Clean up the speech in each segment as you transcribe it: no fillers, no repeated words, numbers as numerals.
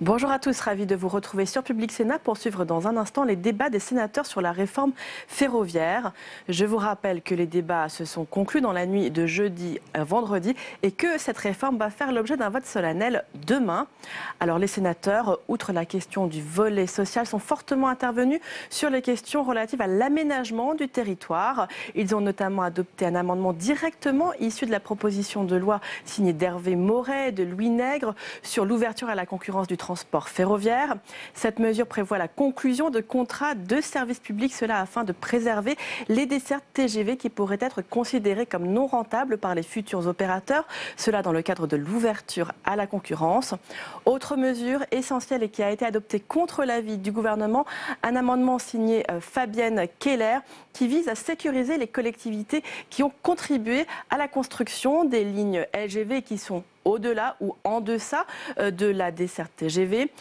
Bonjour à tous, ravi de vous retrouver sur Public Sénat pour suivre dans un instant les débats des sénateurs sur la réforme ferroviaire. Je vous rappelle que les débats se sont conclus dans la nuit de jeudi à vendredi et que cette réforme va faire l'objet d'un vote solennel demain. Alors les sénateurs, outre la question du volet social, sont fortement intervenus sur les questions relatives à l'aménagement du territoire. Ils ont notamment adopté un amendement directement issu de la proposition de loi signée d'Hervé Maurey et de Louis Nègre sur l'ouverture à la concurrence du transport ferroviaire. Cette mesure prévoit la conclusion de contrats de service public, cela afin de préserver les dessertes TGV qui pourraient être considérées comme non rentables par les futurs opérateurs, cela dans le cadre de l'ouverture à la concurrence. Autre mesure essentielle et qui a été adoptée contre l'avis du gouvernement, un amendement signé Fabienne Keller qui vise à sécuriser les collectivités qui ont contribué à la construction des lignes LGV qui sont au-delà ou en deçà de la desserte TGV.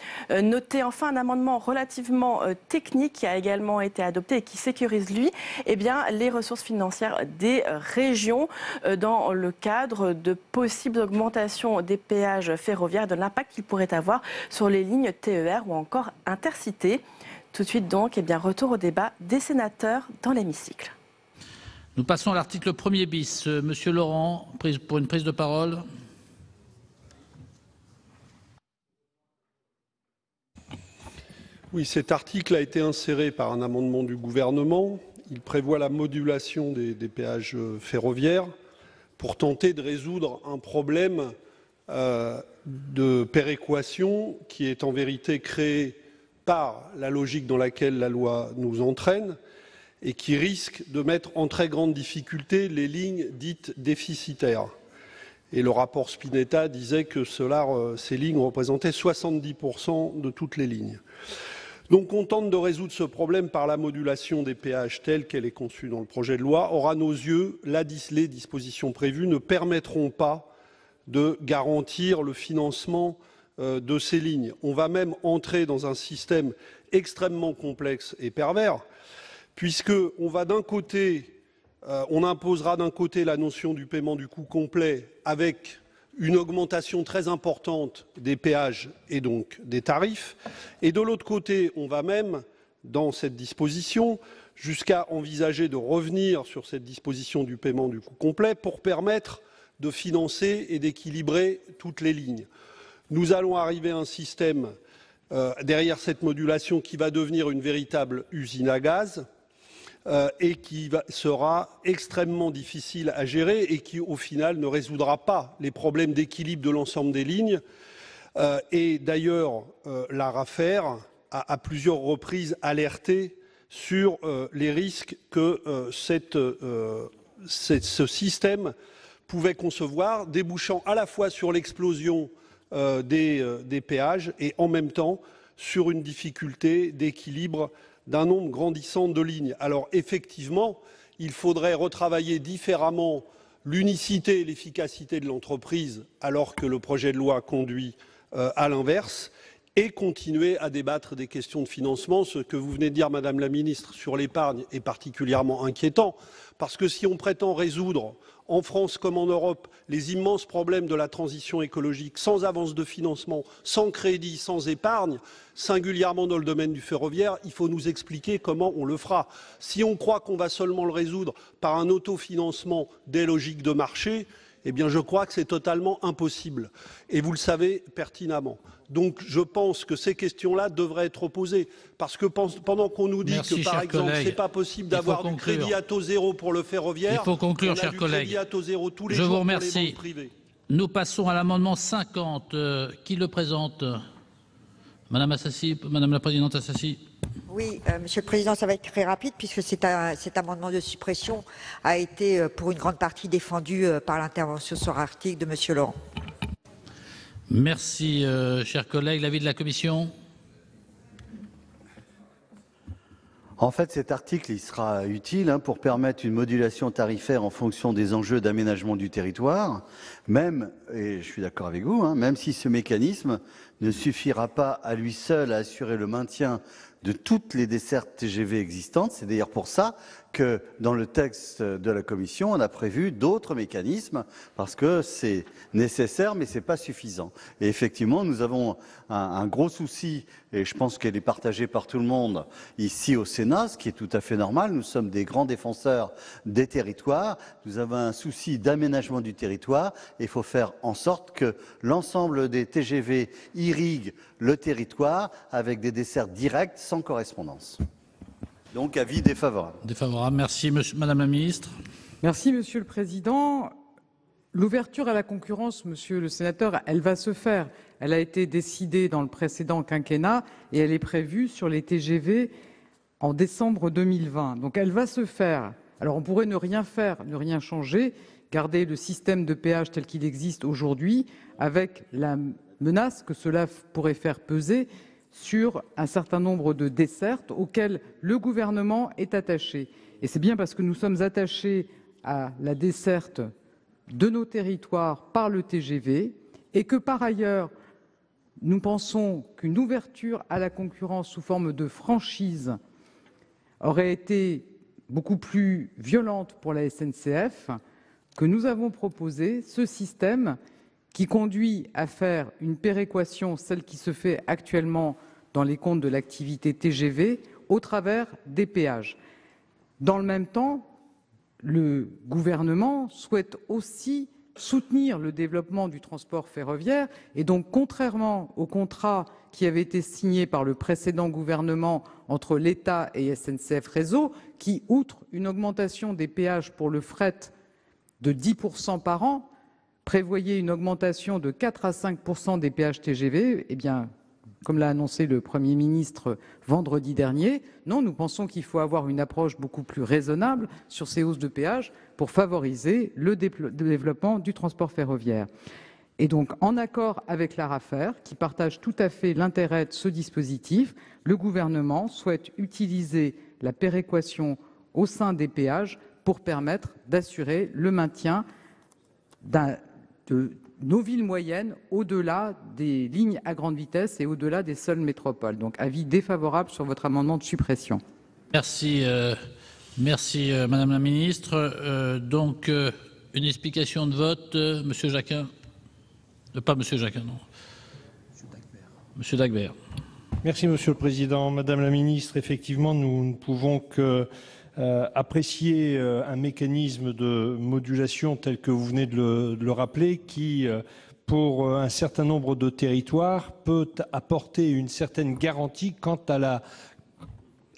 Notez enfin un amendement relativement technique qui a également été adopté et qui sécurise, lui, les ressources financières des régions dans le cadre de possibles augmentations des péages ferroviaires et de l'impact qu'il pourrait avoir sur les lignes TER ou encore Intercités. Tout de suite donc, retour au débat des sénateurs dans l'hémicycle. Nous passons à l'article 1er bis. Monsieur Laurent, pour une prise de parole. Oui, cet article a été inséré par un amendement du gouvernement. Il prévoit la modulation des péages ferroviaires pour tenter de résoudre un problème de péréquation qui est en vérité créé par la logique dans laquelle la loi nous entraîne et qui risque de mettre en très grande difficulté les lignes dites déficitaires. Et le rapport Spinetta disait que ces lignes représentaient 70% de toutes les lignes. Donc on tente de résoudre ce problème par la modulation des péages telle qu'elle est conçue dans le projet de loi. Or, à nos yeux, les dispositions prévues ne permettront pas de garantir le financement de ces lignes. On va même entrer dans un système extrêmement complexe et pervers, puisqu'on va d'un côté, on imposera d'un côté la notion du paiement du coût complet avec une augmentation très importante des péages et donc des tarifs. Et de l'autre côté, on va même, dans cette disposition, jusqu'à envisager de revenir sur cette disposition du paiement du coût complet pour permettre de financer et d'équilibrer toutes les lignes. Nous allons arriver à un système, derrière cette modulation, qui va devenir une véritable usine à gaz, et qui sera extrêmement difficile à gérer et qui, au final, ne résoudra pas les problèmes d'équilibre de l'ensemble des lignes. Et d'ailleurs, l'ARAFER a à plusieurs reprises alerté sur les risques que ce système pouvait concevoir, débouchant à la fois sur l'explosion des péages et en même temps sur une difficulté d'équilibre d'un nombre grandissant de lignes. Alors effectivement, il faudrait retravailler différemment l'unicité et l'efficacité de l'entreprise alors que le projet de loi conduit à l'inverse et continuer à débattre des questions de financement. Ce que vous venez de dire, Madame la Ministre, sur l'épargne est particulièrement inquiétant parce que si on prétend résoudre en France comme en Europe les immenses problèmes de la transition écologique sans avance de financement, sans crédit, sans épargne, singulièrement dans le domaine du ferroviaire, il faut nous expliquer comment on le fera. Si on croit qu'on va seulement le résoudre par un autofinancement des logiques de marché, eh bien je crois que c'est totalement impossible. Et vous le savez pertinemment. Donc je pense que ces questions-là devraient être posées. Parce que pendant qu'on nous dit que, par exemple, ce n'est pas possible d'avoir du crédit à taux zéro pour le ferroviaire, il faut conclure, chers collègues. Crédit à taux zéro tous les jours jours pour les banques privées. Nous passons à l'amendement 50. Qui le présente? Madame Assassi, Madame la Présidente Assassi. Oui, Monsieur le Président, ça va être très rapide puisque cet amendement de suppression a été pour une grande partie défendu par l'intervention sur l'article de Monsieur Laurent. Merci, chers collègues. L'avis de la Commission? En fait, cet article il sera utile pour permettre une modulation tarifaire en fonction des enjeux d'aménagement du territoire, même, et je suis d'accord avec vous, même si ce mécanisme ne suffira pas à lui seul à assurer le maintien de toutes les dessertes TGV existantes. C'est d'ailleurs pour ça que dans le texte de la Commission, on a prévu d'autres mécanismes, parce que c'est nécessaire, mais ce n'est pas suffisant. Et effectivement, nous avons un gros souci, et je pense qu'elle est partagée par tout le monde ici au Sénat, ce qui est tout à fait normal. Nous sommes des grands défenseurs des territoires. Nous avons un souci d'aménagement du territoire, et il faut faire en sorte que l'ensemble des TGV irriguent le territoire avec des dessertes directes sans correspondance. Donc, avis défavorable. Défavorable. Merci, Madame la Ministre. Merci, Monsieur le Président. L'ouverture à la concurrence, Monsieur le Sénateur, elle va se faire. Elle a été décidée dans le précédent quinquennat et elle est prévue sur les TGV en décembre 2020. Donc, elle va se faire. Alors, on pourrait ne rien faire, ne rien changer, garder le système de péage tel qu'il existe aujourd'hui, avec la menace que cela pourrait faire peser sur un certain nombre de dessertes auxquelles le gouvernement est attaché. Et c'est bien parce que nous sommes attachés à la desserte de nos territoires par le TGV et que, par ailleurs, nous pensons qu'une ouverture à la concurrence sous forme de franchise aurait été beaucoup plus violente pour la SNCF, que nous avons proposé ce système qui conduit à faire une péréquation, celle qui se fait actuellement dans les comptes de l'activité TGV, au travers des péages. Dans le même temps, le gouvernement souhaite aussi soutenir le développement du transport ferroviaire et donc, contrairement au contrat qui avait été signé par le précédent gouvernement entre l'État et SNCF Réseau, qui, outre une augmentation des péages pour le fret de 10% par an, prévoyait une augmentation de 4 à 5% des péages TGV, eh bien, comme l'a annoncé le Premier ministre vendredi dernier, non, nous pensons qu'il faut avoir une approche beaucoup plus raisonnable sur ces hausses de péages pour favoriser le développement du transport ferroviaire. Et donc, en accord avec l'ARAFER, qui partage tout à fait l'intérêt de ce dispositif, le gouvernement souhaite utiliser la péréquation au sein des péages pour permettre d'assurer le maintien de nos villes moyennes au-delà des lignes à grande vitesse et au-delà des seules métropoles. Donc, avis défavorable sur votre amendement de suppression. Merci, merci Madame la Ministre. Donc, une explication de vote, Monsieur Jacquin. Pas Monsieur Jacquin, non. Monsieur Dagbert. Merci Monsieur le Président. Madame la Ministre, effectivement, nous ne pouvons que apprécier un mécanisme de modulation tel que vous venez de le rappeler, qui, pour un certain nombre de territoires, peut apporter une certaine garantie quant à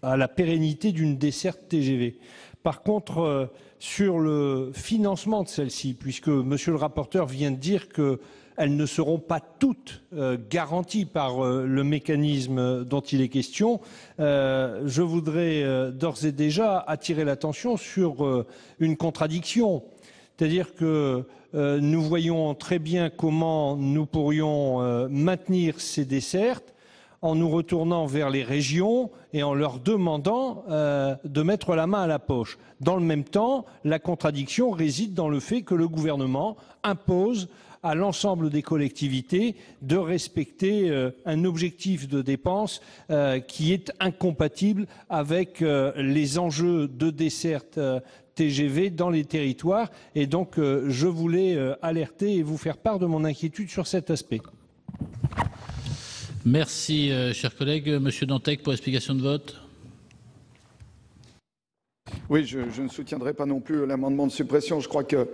la pérennité d'une desserte TGV. Par contre, sur le financement de celle-ci, puisque Monsieur le rapporteur vient de dire qu'elles ne seront pas toutes garanties par le mécanisme dont il est question, je voudrais d'ores et déjà attirer l'attention sur une contradiction. C'est-à-dire que nous voyons très bien comment nous pourrions maintenir ces dessertes en nous retournant vers les régions et en leur demandant de mettre la main à la poche. Dans le même temps, la contradiction réside dans le fait que le gouvernement impose à l'ensemble des collectivités de respecter un objectif de dépenses qui est incompatible avec les enjeux de desserte TGV dans les territoires. Et donc, je voulais alerter et vous faire part de mon inquiétude sur cet aspect. Merci, chers collègues. Monsieur Dantec, pour explication de vote. Oui, je ne soutiendrai pas non plus l'amendement de suppression. Je crois qu'il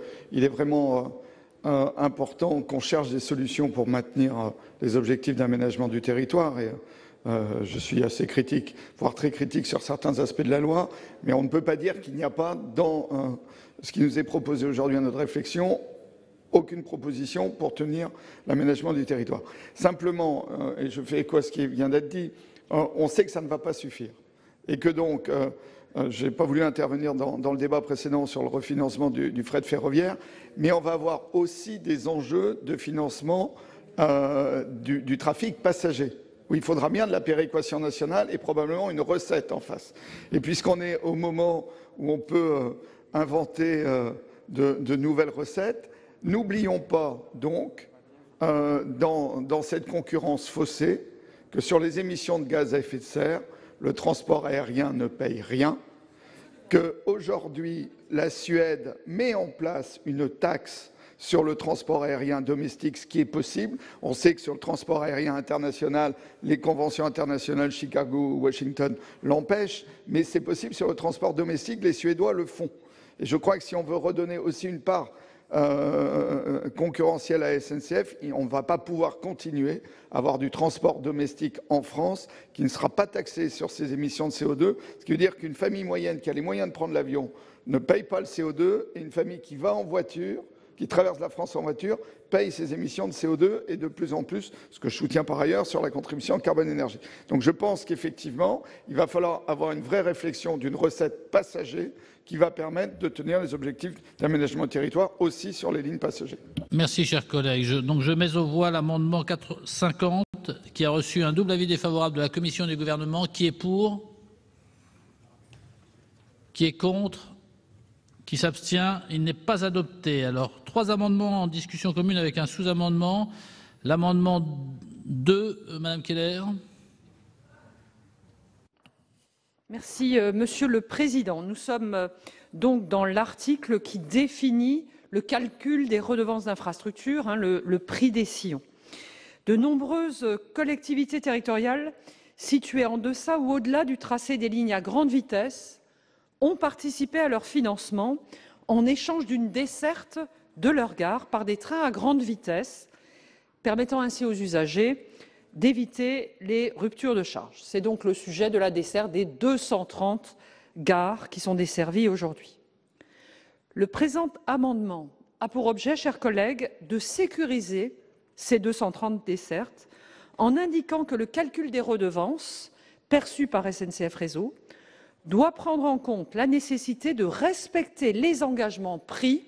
est vraiment important qu'on cherche des solutions pour maintenir les objectifs d'aménagement du territoire. Et je suis assez critique, voire très critique sur certains aspects de la loi, mais on ne peut pas dire qu'il n'y a pas dans ce qui nous est proposé aujourd'hui à notre réflexion aucune proposition pour tenir l'aménagement du territoire. Simplement, et je fais écho à ce qui vient d'être dit, on sait que ça ne va pas suffire. Et que donc, je n'ai pas voulu intervenir dans le débat précédent sur le refinancement du fret ferroviaire, mais on va avoir aussi des enjeux de financement du trafic passager, où il faudra bien de la péréquation nationale et probablement une recette en face. Et puisqu'on est au moment où on peut inventer de nouvelles recettes, n'oublions pas donc dans cette concurrence faussée que sur les émissions de gaz à effet de serre, le transport aérien ne paye rien, qu'aujourd'hui la Suède met en place une taxe sur le transport aérien domestique, ce qui est possible. On sait que sur le transport aérien international, les conventions internationales Chicago ou Washington l'empêchent, mais c'est possible sur le transport domestique, les Suédois le font. Et je crois que si on veut redonner aussi une part concurrentielle à la SNCF, on ne va pas pouvoir continuer à avoir du transport domestique en France qui ne sera pas taxé sur ses émissions de CO2, ce qui veut dire qu'une famille moyenne qui a les moyens de prendre l'avion ne paye pas le CO2 et une famille qui va en voiture, qui traverse la France en voiture, paye ses émissions de CO2 et de plus en plus, ce que je soutiens par ailleurs, sur la contribution carbone-énergie. Donc je pense qu'effectivement, il va falloir avoir une vraie réflexion d'une recette passager qui va permettre de tenir les objectifs d'aménagement du territoire aussi sur les lignes passagers. Merci, chers collègues. Donc je mets aux voix l'amendement 50 qui a reçu un double avis défavorable de la Commission et du Gouvernement. Qui est pour? Qui est contre? Qui s'abstient? Il n'est pas adopté. Alors, 3 amendements en discussion commune avec un sous-amendement. L'amendement 2, Madame Keller. Merci, Monsieur le Président. Nous sommes donc dans l'article qui définit le calcul des redevances d'infrastructure, le prix des sillons. De nombreuses collectivités territoriales situées en deçà ou au-delà du tracé des lignes à grande vitesse ont participé à leur financement en échange d'une desserte de leur gare par des trains à grande vitesse, permettant ainsi aux usagers d'éviter les ruptures de charge. C'est donc le sujet de la desserte des 230 gares qui sont desservies aujourd'hui. Le présent amendement a pour objet, chers collègues, de sécuriser ces 230 dessertes en indiquant que le calcul des redevances perçues par SNCF Réseau doit prendre en compte la nécessité de respecter les engagements pris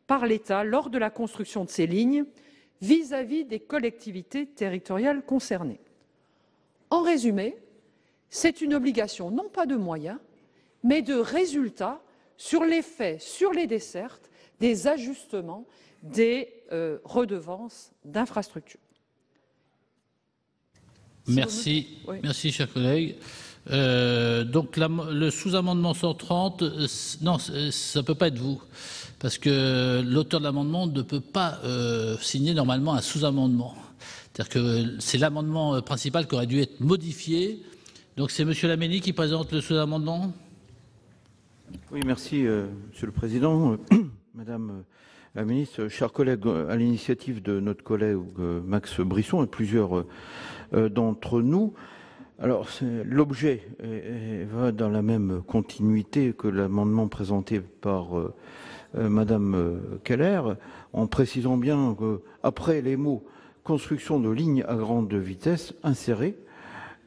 par l'État lors de la construction de ces lignes vis-à-vis des collectivités territoriales concernées. En résumé, c'est une obligation non pas de moyens, mais de résultats sur l'effet sur les dessertes des ajustements des redevances d'infrastructure. Merci, merci, chers collègues. Donc le sous-amendement 130, non, ça ne peut pas être vous, parce que l'auteur de l'amendement ne peut pas signer normalement un sous-amendement. C'est-à-dire que c'est l'amendement principal qui aurait dû être modifié. Donc c'est Monsieur Laménie qui présente le sous-amendement. Oui, merci, Monsieur le Président. Madame la Ministre, chers collègues, à l'initiative de notre collègue Max Brisson et plusieurs d'entre nous, alors, l'objet va dans la même continuité que l'amendement présenté par Madame Keller, en précisant bien qu'après les mots « construction de lignes à grande vitesse » insérés,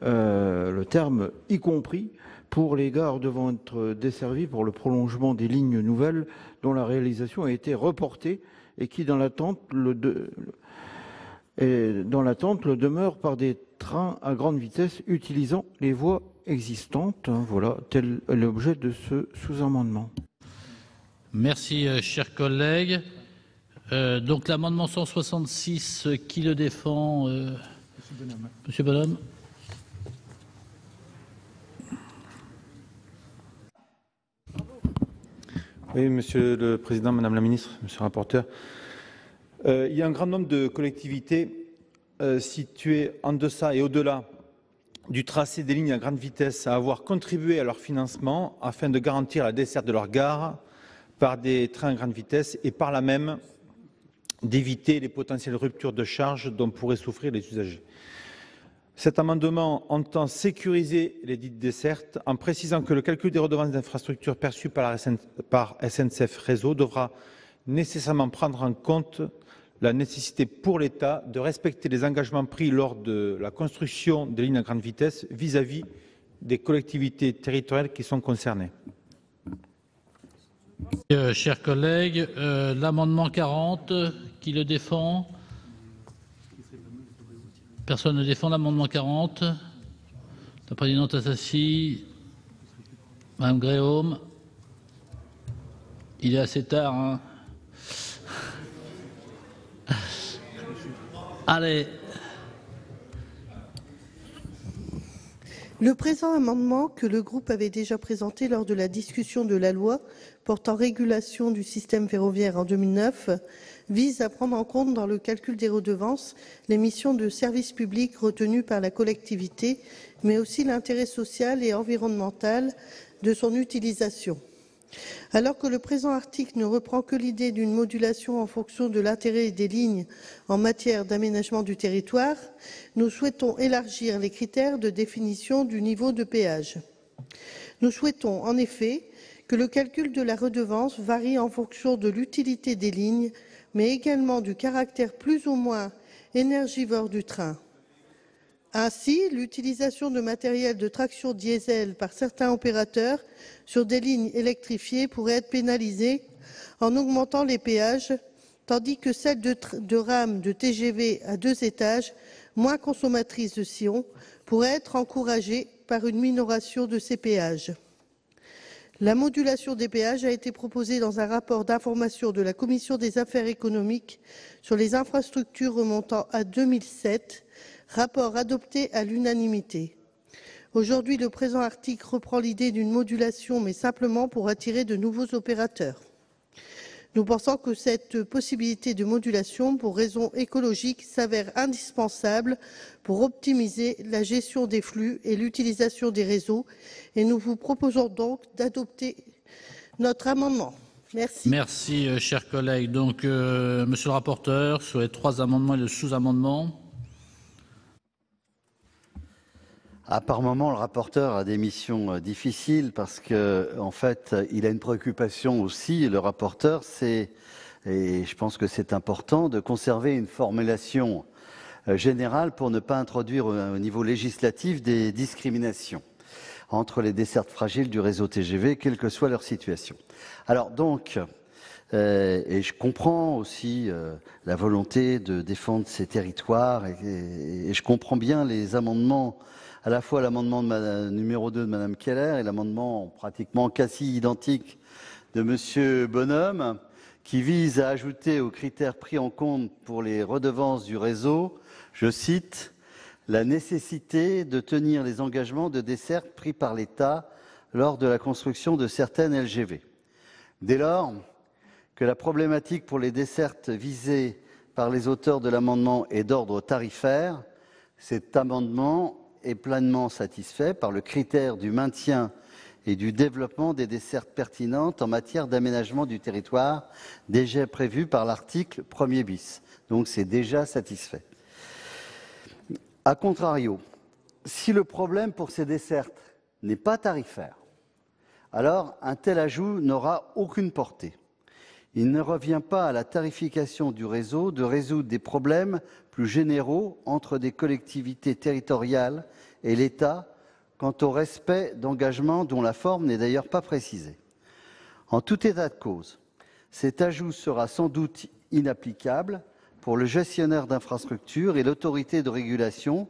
le terme « y compris » pour les gares devant être desservies pour le prolongement des lignes nouvelles dont la réalisation a été reportée et qui, dans l'attente, le demeure par des trains à grande vitesse utilisant les voies existantes. Voilà, tel est l'objet de ce sous-amendement. Merci, chers collègues. Donc l'amendement 166, qui le défend? Monsieur Bonhomme. Oui, Monsieur le Président, Madame la Ministre, Monsieur le rapporteur. Il y a un grand nombre de collectivités situées en deçà et au-delà du tracé des lignes à grande vitesse à avoir contribué à leur financement afin de garantir la desserte de leur gare par des trains à grande vitesse et par là même d'éviter les potentielles ruptures de charge dont pourraient souffrir les usagers. Cet amendement entend sécuriser les dites dessertes en précisant que le calcul des redevances d'infrastructure perçues par SNCF Réseau devra nécessairement prendre en compte la nécessité pour l'État de respecter les engagements pris lors de la construction des lignes à grande vitesse vis-à-vis des collectivités territoriales qui sont concernées. Chers collègues, l'amendement 40, qui le défend? Personne ne défend l'amendement 40. La présidente Assassi, Madame Gréaume. Il est assez tard, hein. Allez. Le présent amendement, que le groupe avait déjà présenté lors de la discussion de la loi portant régulation du système ferroviaire en 2009, vise à prendre en compte dans le calcul des redevances les missions de service public retenues par la collectivité, mais aussi l'intérêt social et environnemental de son utilisation. Alors que le présent article ne reprend que l'idée d'une modulation en fonction de l'intérêt des lignes en matière d'aménagement du territoire, nous souhaitons élargir les critères de définition du niveau de péage. Nous souhaitons en effet que le calcul de la redevance varie en fonction de l'utilité des lignes, mais également du caractère plus ou moins énergivore du train. Ainsi, l'utilisation de matériel de traction diesel par certains opérateurs sur des lignes électrifiées pourrait être pénalisée en augmentant les péages, tandis que celle de rames de TGV à 2 étages, moins consommatrices de sillons, pourrait être encouragée par une minoration de ces péages. La modulation des péages a été proposée dans un rapport d'information de la Commission des affaires économiques sur les infrastructures remontant à 2007, rapport adopté à l'unanimité. Aujourd'hui, le présent article reprend l'idée d'une modulation, mais simplement pour attirer de nouveaux opérateurs. Nous pensons que cette possibilité de modulation, pour raisons écologiques, s'avère indispensable pour optimiser la gestion des flux et l'utilisation des réseaux, et nous vous proposons donc d'adopter notre amendement. Merci. Merci, chers collègues. Donc, monsieur le rapporteur, sur les 3 amendements et le sous-amendement. Par moment, le rapporteur a des missions difficiles parce que, en fait, il a une préoccupation aussi. Le rapporteur, et je pense que c'est important, de conserver une formulation générale pour ne pas introduire au niveau législatif des discriminations entre les dessertes fragiles du réseau TGV, quelle que soit leur situation. Alors donc, et je comprends aussi la volonté de défendre ces territoires et je comprends bien les amendements, à la fois l'amendement numéro 2 de Mme Keller et l'amendement pratiquement quasi identique de M. Bonhomme, qui vise à ajouter aux critères pris en compte pour les redevances du réseau, je cite, « la nécessité de tenir les engagements de desserte pris par l'État lors de la construction de certaines LGV ». Dès lors que la problématique pour les dessertes visées par les auteurs de l'amendement est d'ordre tarifaire, cet amendement est pleinement satisfait par le critère du maintien et du développement des dessertes pertinentes en matière d'aménagement du territoire déjà prévu par l'article 1er bis. Donc c'est déjà satisfait. A contrario, si le problème pour ces dessertes n'est pas tarifaire, alors un tel ajout n'aura aucune portée. Il ne revient pas à la tarification du réseau de résoudre des problèmes plus généraux entre des collectivités territoriales et l'État quant au respect d'engagements dont la forme n'est d'ailleurs pas précisée. En tout état de cause, cet ajout sera sans doute inapplicable pour le gestionnaire d'infrastructure et l'autorité de régulation,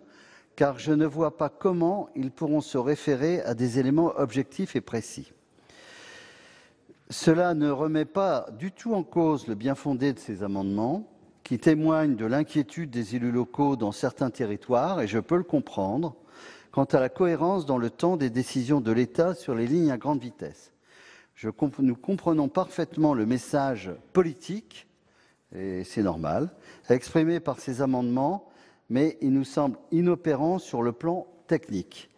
car je ne vois pas comment ils pourront se référer à des éléments objectifs et précis. Cela ne remet pas du tout en cause le bien-fondé de ces amendements, qui témoignent de l'inquiétude des élus locaux dans certains territoires, et je peux le comprendre, quant à la cohérence dans le temps des décisions de l'État sur les lignes à grande vitesse. Nous comprenons parfaitement le message politique, et c'est normal, exprimé par ces amendements, mais il nous semble inopérant sur le plan technique.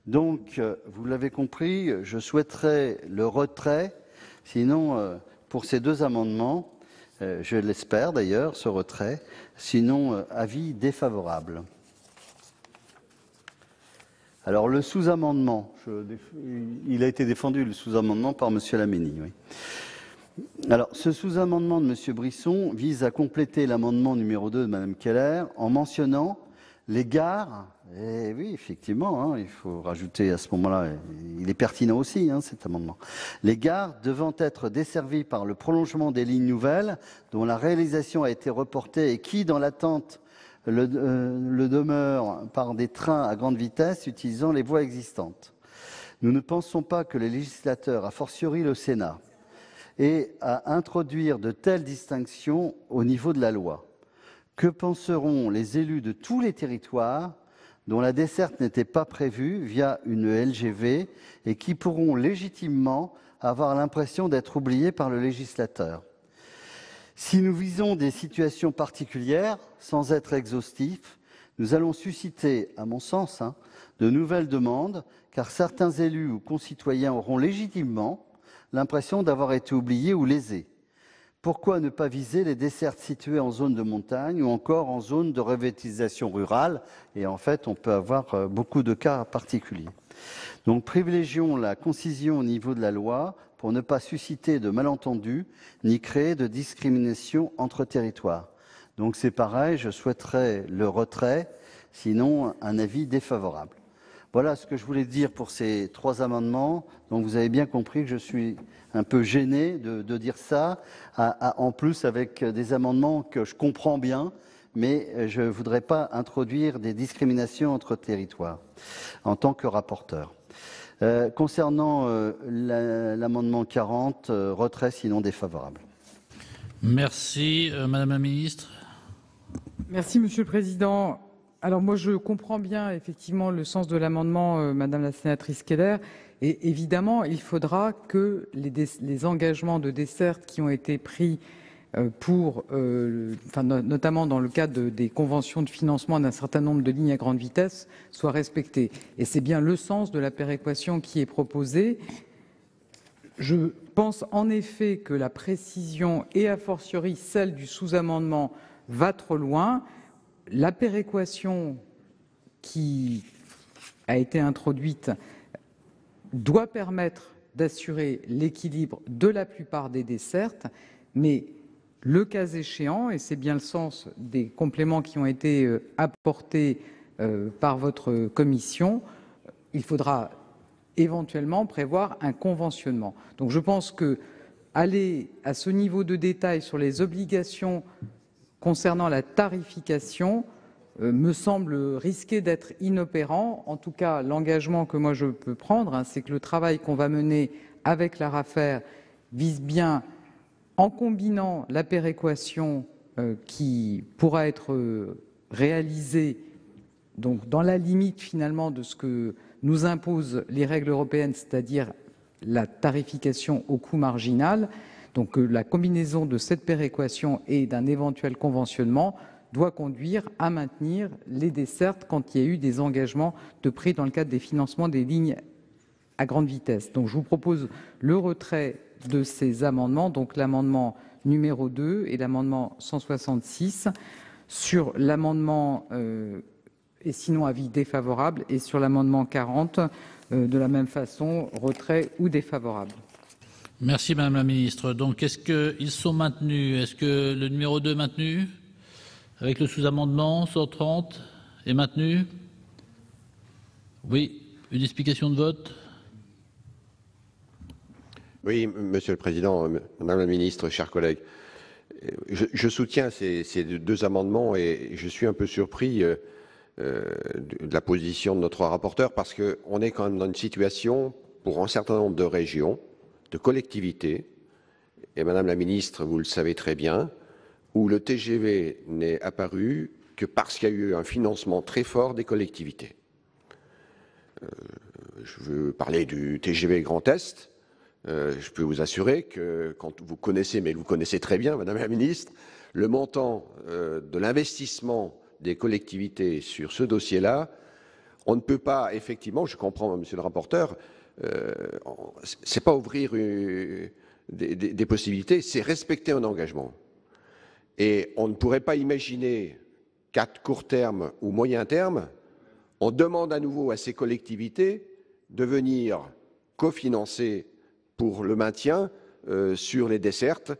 Donc, vous l'avez compris, je souhaiterais le retrait. Sinon, pour ces 2 amendements, je l'espère d'ailleurs, ce retrait. Sinon, avis défavorable. Alors, le sous-amendement, il a été défendu, le sous-amendement, par M. Laménie. Oui. Alors, ce sous-amendement de M. Brisson vise à compléter l'amendement numéro 2 de Mme Keller en mentionnant les gares. Et oui, effectivement, il faut rajouter à ce moment-là, il est pertinent aussi, cet amendement. Les gares devant être desservies par le prolongement des lignes nouvelles dont la réalisation a été reportée et qui, dans l'attente, le demeure par des trains à grande vitesse utilisant les voies existantes. Nous ne pensons pas que les législateurs, a fortiori le Sénat, aient à introduire de telles distinctions au niveau de la loi. Que penseront les élus de tous les territoires dont la desserte n'était pas prévue via une LGV et qui pourront légitimement avoir l'impression d'être oubliés par le législateur? Si nous visons des situations particulières, sans être exhaustifs, nous allons susciter, à mon sens, de nouvelles demandes, car certains élus ou concitoyens auront légitimement l'impression d'avoir été oubliés ou lésés. Pourquoi ne pas viser les dessertes situées en zone de montagne ou encore en zone de revitalisation rurale? Et en fait, on peut avoir beaucoup de cas particuliers. Donc privilégions la concision au niveau de la loi pour ne pas susciter de malentendus ni créer de discrimination entre territoires. Donc c'est pareil, je souhaiterais le retrait, sinon un avis défavorable. Voilà ce que je voulais dire pour ces 3 amendements. Donc vous avez bien compris que je suis un peu gêné de dire ça, en plus avec des amendements que je comprends bien, mais je ne voudrais pas introduire des discriminations entre territoires en tant que rapporteur. Concernant l'amendement 40, retrait sinon défavorable. Merci. Madame la ministre. Merci, Monsieur le Président. Alors moi, je comprends bien effectivement le sens de l'amendement, Madame la sénatrice Keller. Et évidemment, il faudra que les engagements de desserte qui ont été pris notamment dans le cadre des conventions de financement d'un certain nombre de lignes à grande vitesse, soient respectés. Et c'est bien le sens de la péréquation qui est proposée. Je pense en effet que la précision, et a fortiori celle du sous-amendement, va trop loin. La péréquation qui a été introduite doit permettre d'assurer l'équilibre de la plupart des dessertes, mais le cas échéant, et c'est bien le sens des compléments qui ont été apportés par votre commission, il faudra éventuellement prévoir un conventionnement. Donc je pense que aller à ce niveau de détail sur les obligations concernant la tarification me semble risquer d'être inopérant. En tout cas, l'engagement que moi je peux prendre, c'est que le travail qu'on va mener avec l'ARAFER vise bien, en combinant la péréquation qui pourra être réalisée donc dans la limite finalement de ce que nous imposent les règles européennes, c'est-à-dire la tarification au coût marginal. Donc la combinaison de cette péréquation et d'un éventuel conventionnement doit conduire à maintenir les dessertes quand il y a eu des engagements de prix dans le cadre des financements des lignes à grande vitesse. Donc je vous propose le retrait de ces amendements, donc l'amendement numéro 2 et l'amendement 166. Sur l'amendement, et sinon avis défavorable, et sur l'amendement 40, de la même façon, retrait ou défavorable. Merci Madame la Ministre. Donc est-ce qu'ils sont maintenus? Est-ce que le numéro 2 est maintenu? Avec le sous-amendement 130 est maintenu? Oui. Une explication de vote? Oui, Monsieur le Président, Madame la Ministre, chers collègues, je soutiens ces 2 amendements et je suis un peu surpris de la position de notre rapporteur parce qu'on est quand même dans une situation pour un certain nombre de régions, de collectivités, et Madame la Ministre, vous le savez très bien, où le TGV n'est apparu que parce qu'il y a eu un financement très fort des collectivités. Je veux parler du TGV Grand Est. Je peux vous assurer que quand vous connaissez, mais vous connaissez très bien, Madame la Ministre, le montant de l'investissement des collectivités sur ce dossier-là, on ne peut pas, effectivement, je comprends, Monsieur le rapporteur, c'est pas ouvrir des possibilités, c'est respecter un engagement. Et on ne pourrait pas imaginer qu'à court terme ou moyen terme, on demande à nouveau à ces collectivités de venir cofinancer pour le maintien sur les dessertes,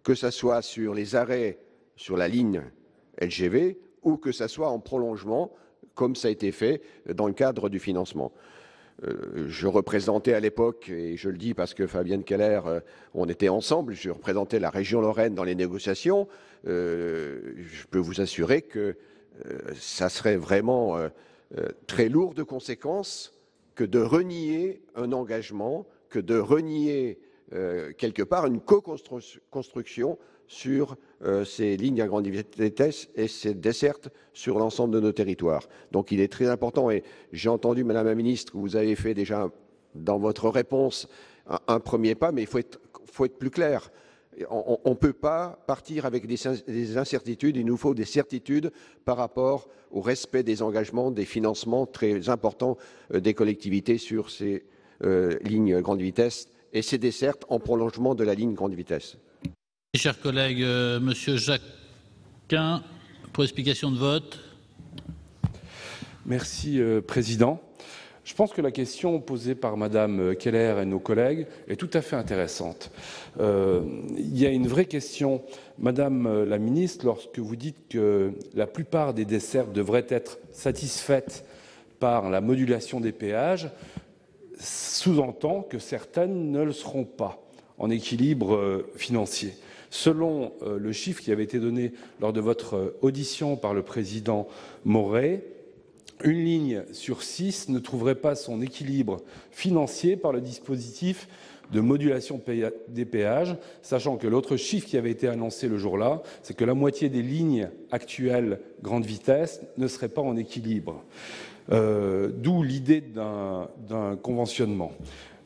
que ce soit sur les arrêts sur la ligne LGV ou que ce soit en prolongement, comme ça a été fait dans le cadre du financement. Je représentais à l'époque, et je le dis parce que Fabienne Keller, on était ensemble, je représentais la région Lorraine dans les négociations, je peux vous assurer que ça serait vraiment très lourd de conséquences que de renier un engagement, que de renier quelque part une co-construction sur ces lignes à grande vitesse et ces dessertes sur l'ensemble de nos territoires. Donc il est très important, et j'ai entendu, Madame la Ministre, que vous avez fait déjà dans votre réponse un premier pas, mais il faut être plus clair. On ne peut pas partir avec des incertitudes, il nous faut des certitudes par rapport au respect des engagements, des financements très importants des collectivités sur ces lignes grande vitesse et ces dessertes en prolongement de la ligne grande vitesse. Chers collègues, Monsieur Jacquin, pour explication de vote. Merci, Président. Je pense que la question posée par Madame Keller et nos collègues est tout à fait intéressante. Il y a une vraie question, Madame la Ministre, lorsque vous dites que la plupart des dessertes devraient être satisfaites par la modulation des péages, sous-entend que certaines ne le seront pas en équilibre financier. Selon le chiffre qui avait été donné lors de votre audition par le président Maurey, une ligne sur 6 ne trouverait pas son équilibre financier par le dispositif de modulation des péages, sachant que l'autre chiffre qui avait été annoncé le jour-là, c'est que la moitié des lignes actuelles grande vitesse ne seraient pas en équilibre. D'où l'idée d'un conventionnement.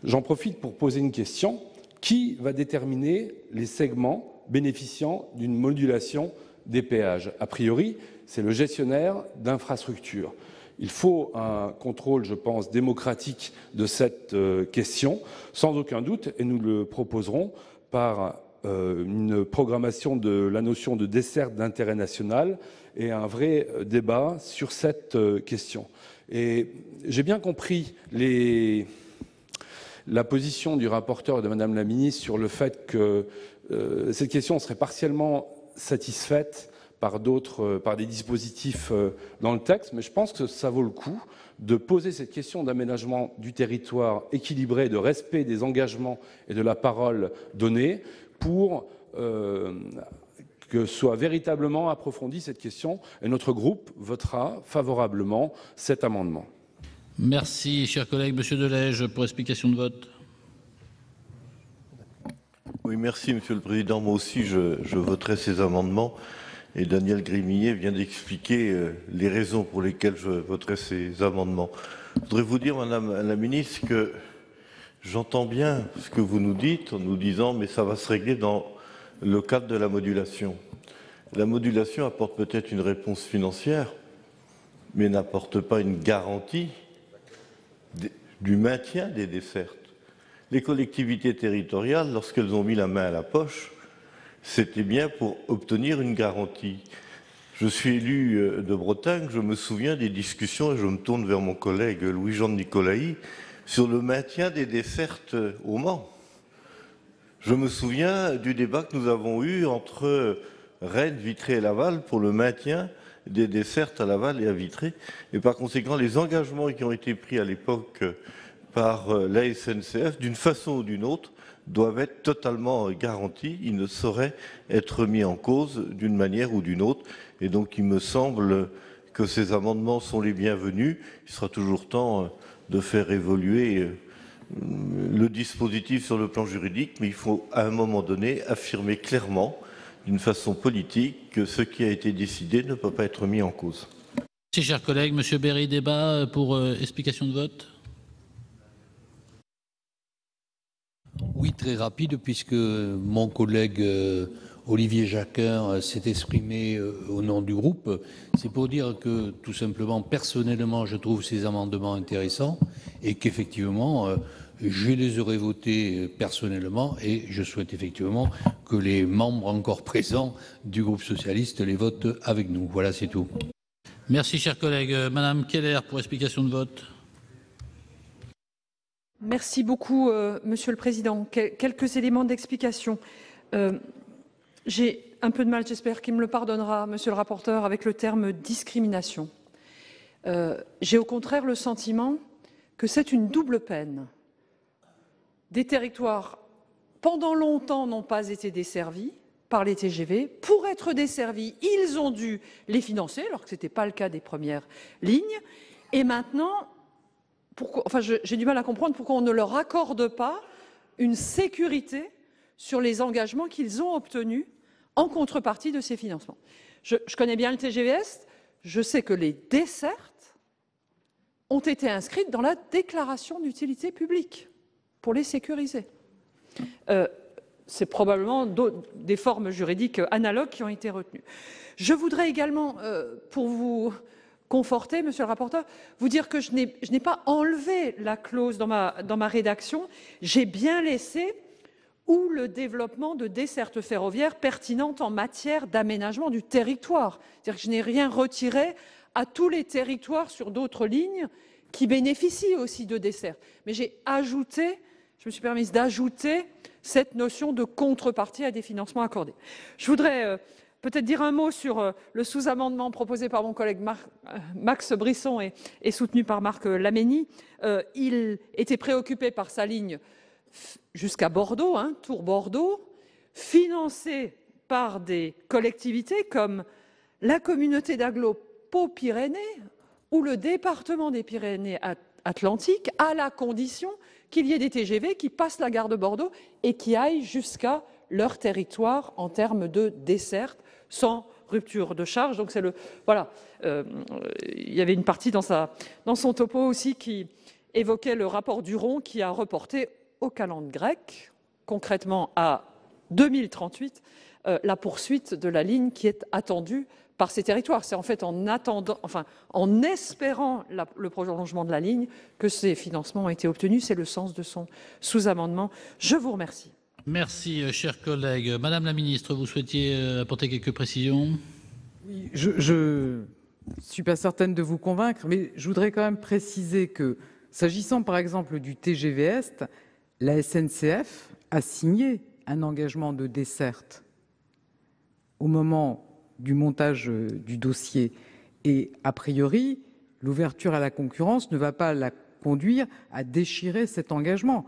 J'en profite pour poser une question. Qui va déterminer les segments bénéficiant d'une modulation des péages? A priori, c'est le gestionnaire d'infrastructure. Il faut un contrôle, je pense, démocratique de cette question, sans aucun doute, et nous le proposerons par une programmation de la notion de desserte d'intérêt national et un vrai débat sur cette question. Et j'ai bien compris la position du rapporteur et de Madame la Ministre sur le fait que cette question serait partiellement satisfaite par des dispositifs dans le texte, mais je pense que ça vaut le coup de poser cette question d'aménagement du territoire équilibré, de respect des engagements et de la parole donnée pour que soit véritablement approfondie cette question. Et notre groupe votera favorablement cet amendement. Merci, chers collègues. Monsieur Delège, pour explication de vote. Oui, merci, Monsieur le Président. Moi aussi, je voterai ces amendements. Et Daniel Grimillet vient d'expliquer les raisons pour lesquelles je voterai ces amendements. Je voudrais vous dire, Madame la Ministre, que j'entends bien ce que vous nous dites en nous disant mais ça va se régler dans le cadre de la modulation. La modulation apporte peut-être une réponse financière, mais n'apporte pas une garantie du maintien des dessertes. Les collectivités territoriales, lorsqu'elles ont mis la main à la poche, c'était bien pour obtenir une garantie. Je suis élu de Bretagne, je me souviens des discussions, et je me tourne vers mon collègue Louis-Jean de Nicolaï, sur le maintien des dessertes au Mans. Je me souviens du débat que nous avons eu entre Rennes, Vitré et Laval pour le maintien des dessertes à Laval et à Vitré. Et par conséquent, les engagements qui ont été pris à l'époque par la SNCF, d'une façon ou d'une autre, doivent être totalement garantis. Ils ne sauraient être mis en cause d'une manière ou d'une autre. Et donc, il me semble que ces amendements sont les bienvenus. Il sera toujours temps de faire évoluer le dispositif sur le plan juridique, mais il faut à un moment donné affirmer clairement, d'une façon politique, que ce qui a été décidé ne peut pas être mis en cause. Merci, chers collègues. Monsieur Berry, débat pour explication de vote. Oui, très rapide, puisque mon collègue Olivier Jacquin s'est exprimé au nom du groupe. C'est pour dire que, tout simplement, personnellement, je trouve ces amendements intéressants et qu'effectivement, je les aurais votés personnellement et je souhaite effectivement que les membres encore présents du groupe socialiste les votent avec nous. Voilà, c'est tout. Merci, chers collègues. Madame Keller, pour explication de vote. Merci beaucoup, Monsieur le Président. Quelques éléments d'explication. J'ai un peu de mal, j'espère qu'il me le pardonnera, Monsieur le rapporteur, avec le terme discrimination. J'ai au contraire le sentiment que c'est une double peine. Des territoires, pendant longtemps, n'ont pas été desservis par les TGV. Pour être desservis, ils ont dû les financer, alors que ce n'était pas le cas des premières lignes. Et maintenant, j'ai du mal à comprendre pourquoi on ne leur accorde pas une sécurité sur les engagements qu'ils ont obtenus en contrepartie de ces financements. Je connais bien le TGV Est, je sais que les dessertes ont été inscrites dans la déclaration d'utilité publique pour les sécuriser. C'est probablement des formes juridiques analogues qui ont été retenues. Je voudrais également, pour vous conforter, monsieur le rapporteur, vous dire que je n'ai pas enlevé la clause dans ma rédaction, j'ai bien laissé ou le développement de dessertes ferroviaires pertinentes en matière d'aménagement du territoire. C'est-à-dire que je n'ai rien retiré à tous les territoires sur d'autres lignes qui bénéficient aussi de dessertes. Mais j'ai ajouté, je me suis permise d'ajouter cette notion de contrepartie à des financements accordés. Je voudrais peut-être dire un mot sur le sous-amendement proposé par mon collègue Max Brisson et soutenu par Marc Laménie. Il était préoccupé par sa ligne jusqu'à Bordeaux, Tours-Bordeaux, financée par des collectivités comme la communauté d'agglomération Pau-Pyrénées ou le département des Pyrénées-Atlantiques, à la condition qu'il y ait des TGV qui passent la gare de Bordeaux et qui aillent jusqu'à leur territoire en termes de desserte, sans rupture de charge. Donc c'est voilà. Il y avait une partie dans son topo aussi qui évoquait le rapport Duron qui a reporté au calendrier grec, concrètement à 2038, la poursuite de la ligne qui est attendue par ces territoires. C'est en fait en espérant le prolongement de la ligne que ces financements ont été obtenus. C'est le sens de son sous-amendement. Je vous remercie. Merci, chers collègues. Madame la ministre, vous souhaitiez apporter quelques précisions? Oui, je ne suis pas certaine de vous convaincre, mais je voudrais quand même préciser que, s'agissant par exemple du TGV Est, la SNCF a signé un engagement de desserte au moment du montage du dossier. Et a priori, l'ouverture à la concurrence ne va pas la conduire à déchirer cet engagement.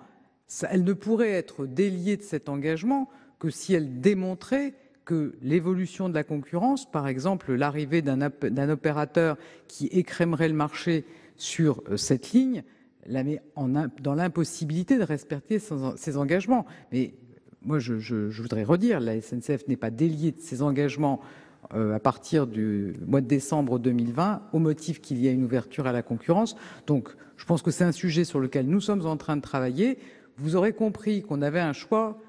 Elle ne pourrait être déliée de cet engagement que si elle démontrait que l'évolution de la concurrence, par exemple l'arrivée d'un opérateur qui écrémerait le marché sur cette ligne, la met dans l'impossibilité de respecter ses engagements. Mais moi, je voudrais redire, la SNCF n'est pas déliée de ses engagements à partir du mois de décembre 2020, au motif qu'il y a une ouverture à la concurrence. Donc, je pense que c'est un sujet sur lequel nous sommes en train de travailler. Vous aurez compris qu'on avait un choix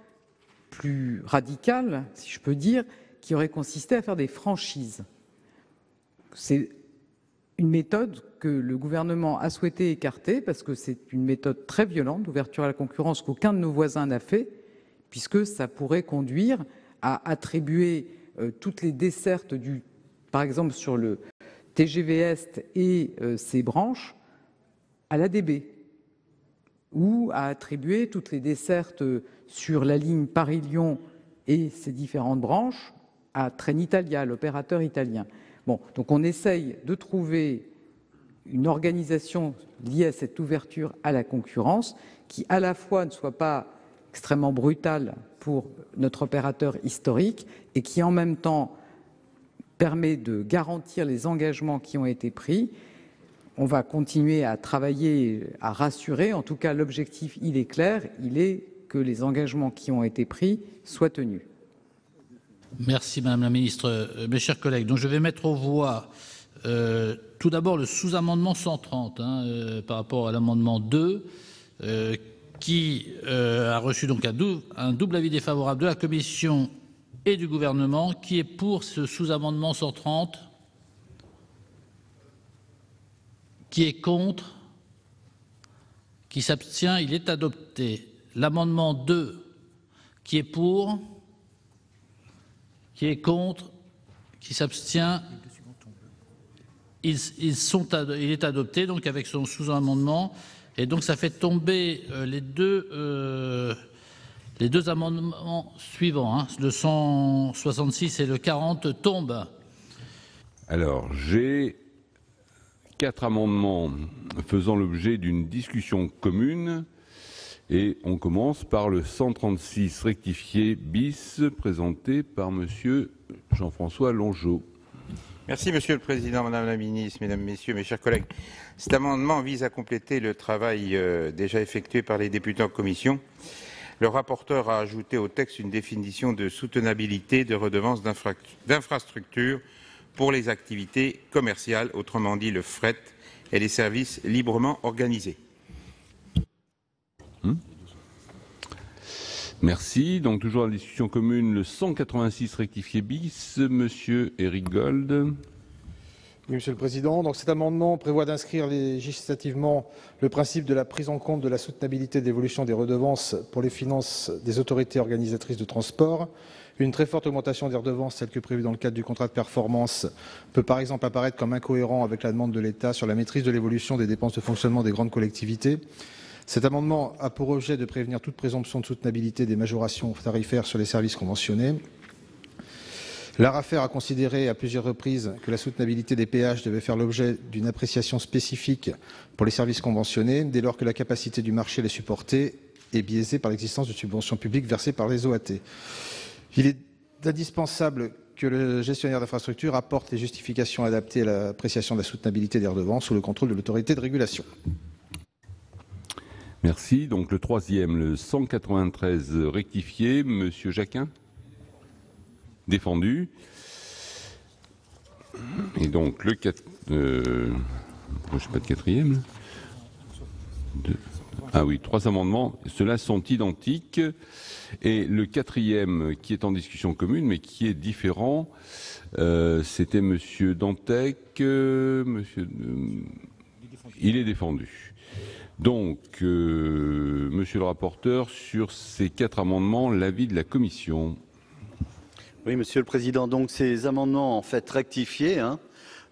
plus radical, si je peux dire, qui aurait consisté à faire des franchises. C'est une méthode que le gouvernement a souhaité écarter parce que c'est une méthode très violente d'ouverture à la concurrence qu'aucun de nos voisins n'a fait, puisque ça pourrait conduire à attribuer toutes les dessertes, par exemple sur le TGV Est et ses branches, à l'ADB, ou à attribuer toutes les dessertes sur la ligne Paris-Lyon et ses différentes branches à Trenitalia, l'opérateur italien. Bon, donc on essaye de trouver une organisation liée à cette ouverture à la concurrence qui, à la fois, ne soit pas extrêmement brutale pour notre opérateur historique et qui, en même temps, permet de garantir les engagements qui ont été pris. On va continuer à travailler, à rassurer. En tout cas, l'objectif, il est clair, il est que les engagements qui ont été pris soient tenus. Merci Madame la Ministre. Mes chers collègues, donc je vais mettre aux voix tout d'abord le sous-amendement 130 par rapport à l'amendement 2 qui a reçu donc un double avis défavorable de la Commission et du gouvernement. Qui est pour ce sous-amendement 130? Qui est contre? Qui s'abstient? Il est adopté. L'amendement 2, qui est pour? Qui est contre? Qui s'abstient? Il est adopté donc avec son sous-amendement et donc ça fait tomber les deux amendements suivants, le 166 et le 40 tombent. Alors j'ai 4 amendements faisant l'objet d'une discussion commune et on commence par le 136 rectifié bis présenté par monsieur Jean-François Longeau. Merci Monsieur le Président, Madame la Ministre, Mesdames, Messieurs, mes chers collègues. Cet amendement vise à compléter le travail déjà effectué par les députés en commission Le rapporteur a ajouté au texte une définition de soutenabilité de redevances d'infrastructure pour les activités commerciales, autrement dit le fret et les services librement organisés. Merci. Donc toujours en discussion commune, le 186 rectifié bis, Monsieur Éric Gold. Oui, Monsieur le Président. Donc cet amendement prévoit d'inscrire législativement le principe de la prise en compte de la soutenabilité de l'évolution des redevances pour les finances des autorités organisatrices de transport. Une très forte augmentation des redevances, telle que prévue dans le cadre du contrat de performance, peut par exemple apparaître comme incohérent avec la demande de l'État sur la maîtrise de l'évolution des dépenses de fonctionnement des grandes collectivités. Cet amendement a pour objet de prévenir toute présomption de soutenabilité des majorations tarifaires sur les services conventionnés. L'ARAFER a considéré à plusieurs reprises que la soutenabilité des péages devait faire l'objet d'une appréciation spécifique pour les services conventionnés, dès lors que la capacité du marché à les supporter est biaisée par l'existence de subventions publiques versées par les OAT. Il est indispensable que le gestionnaire d'infrastructure apporte les justifications adaptées à l'appréciation de la soutenabilité des redevances sous le contrôle de l'autorité de régulation. Merci. Donc le troisième, le 193 rectifié, Monsieur Jacquin. Défendu. Et donc le 4... je sais pas de quatrième. Ah oui, 3 amendements. Ceux-là sont identiques. Et le quatrième, qui est en discussion commune, mais qui est différent, c'était Monsieur Dantec. Monsieur... Il est défendu. Donc, Monsieur le rapporteur, sur ces 4 amendements, l'avis de la Commission. Oui, Monsieur le Président. Donc, ces amendements, en fait, rectifiés,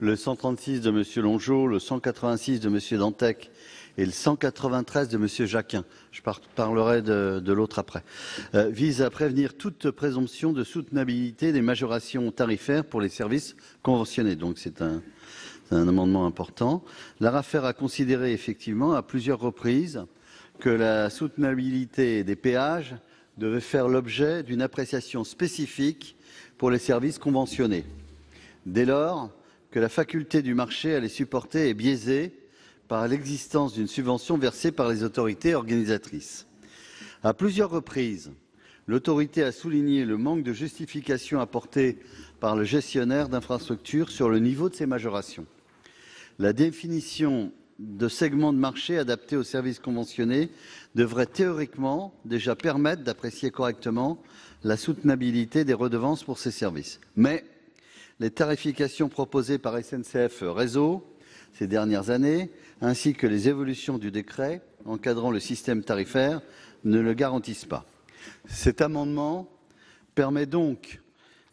le 136 de Monsieur Longeau, le 186 de Monsieur Dantec et le 193 de Monsieur Jacquin, je parlerai de l'autre après, visent à prévenir toute présomption de soutenabilité des majorations tarifaires pour les services conventionnés. Donc, c'est un amendement important. L'ARAFER a considéré effectivement à plusieurs reprises que la soutenabilité des péages devait faire l'objet d'une appréciation spécifique pour les services conventionnés, dès lors que la faculté du marché à les supporter est biaisée par l'existence d'une subvention versée par les autorités organisatrices. À plusieurs reprises, l'autorité a souligné le manque de justification apporté par le gestionnaire d'infrastructure sur le niveau de ces majorations. La définition de segments de marché adaptés aux services conventionnés devrait théoriquement déjà permettre d'apprécier correctement la soutenabilité des redevances pour ces services. Mais les tarifications proposées par SNCF Réseau ces dernières années, ainsi que les évolutions du décret encadrant le système tarifaire, ne le garantissent pas. Cet amendement permet donc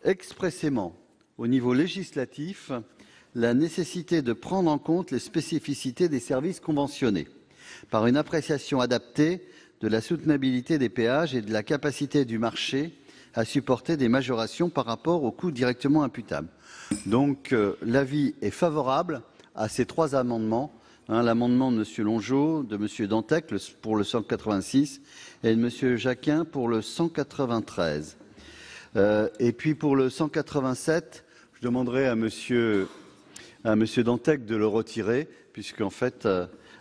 expressément, au niveau législatif, la nécessité de prendre en compte les spécificités des services conventionnés par une appréciation adaptée de la soutenabilité des péages et de la capacité du marché à supporter des majorations par rapport aux coûts directement imputables. Donc l'avis est favorable à ces 3 amendements, l'amendement de M. Longeau, de M. Dantec pour le 186 et de M. Jacquin pour le 193. Et puis pour le 187, je demanderai à M. Dantec de le retirer, puisqu'en fait,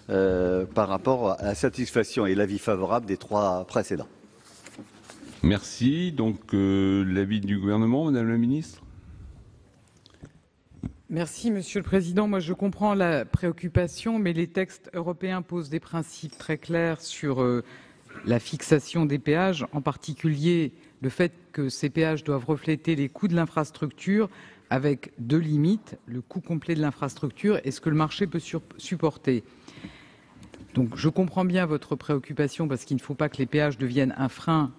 par rapport à la satisfaction et l'avis favorable des 3 précédents. Merci. Donc, l'avis du gouvernement, Madame la Ministre. Merci, Monsieur le Président. Moi, je comprends la préoccupation, mais les textes européens posent des principes très clairs sur la fixation des péages, en particulier le fait que ces péages doivent refléter les coûts de l'infrastructure, avec 2 limites, le coût complet de l'infrastructure et ce que le marché peut supporter. Donc je comprends bien votre préoccupation parce qu'il ne faut pas que les péages deviennent un frein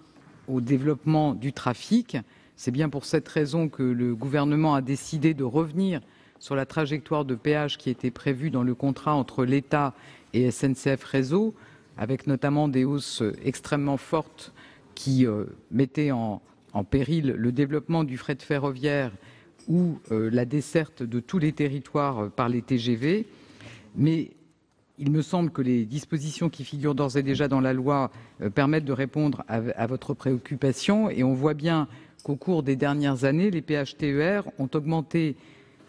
au développement du trafic. C'est bien pour cette raison que le gouvernement a décidé de revenir sur la trajectoire de péage qui était prévue dans le contrat entre l'État et SNCF Réseau, avec notamment des hausses extrêmement fortes qui mettaient en péril le développement du fret ferroviaire ou la desserte de tous les territoires par les TGV. Mais il me semble que les dispositions qui figurent d'ores et déjà dans la loi permettent de répondre à votre préoccupation. Et on voit bien qu'au cours des dernières années, les péages TER ont augmenté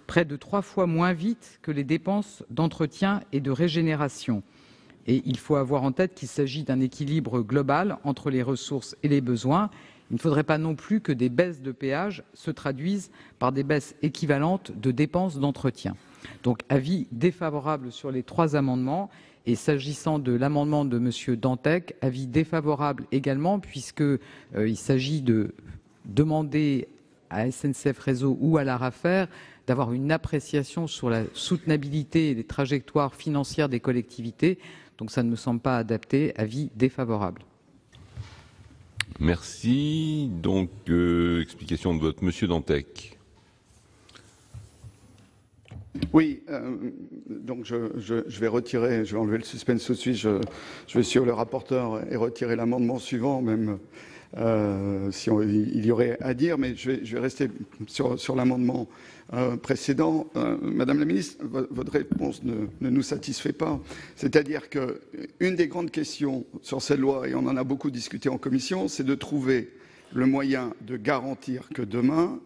près de 3 fois moins vite que les dépenses d'entretien et de régénération. Et il faut avoir en tête qu'il s'agit d'un équilibre global entre les ressources et les besoins. Il ne faudrait pas non plus que des baisses de péage se traduisent par des baisses équivalentes de dépenses d'entretien. Donc, avis défavorable sur les 3 amendements. Et s'agissant de l'amendement de M. Dantec, avis défavorable également, puisqu'il s'agit de demander à SNCF Réseau ou à l'ARAFER d'avoir une appréciation sur la soutenabilité et les trajectoires financières des collectivités. Donc ça ne me semble pas adapté. Avis défavorable. Merci. Donc, explication de vote. Monsieur Dantec. Oui, donc je vais retirer, je vais enlever le suspense tout de suite, je vais suivre le rapporteur et retirer l'amendement suivant, même il y aurait à dire, mais je vais rester sur l'amendement précédent. Madame la ministre, votre réponse ne nous satisfait pas. C'est-à-dire qu'une des grandes questions sur cette loi, et on en a beaucoup discuté en commission, c'est de trouver le moyen de garantir que demain,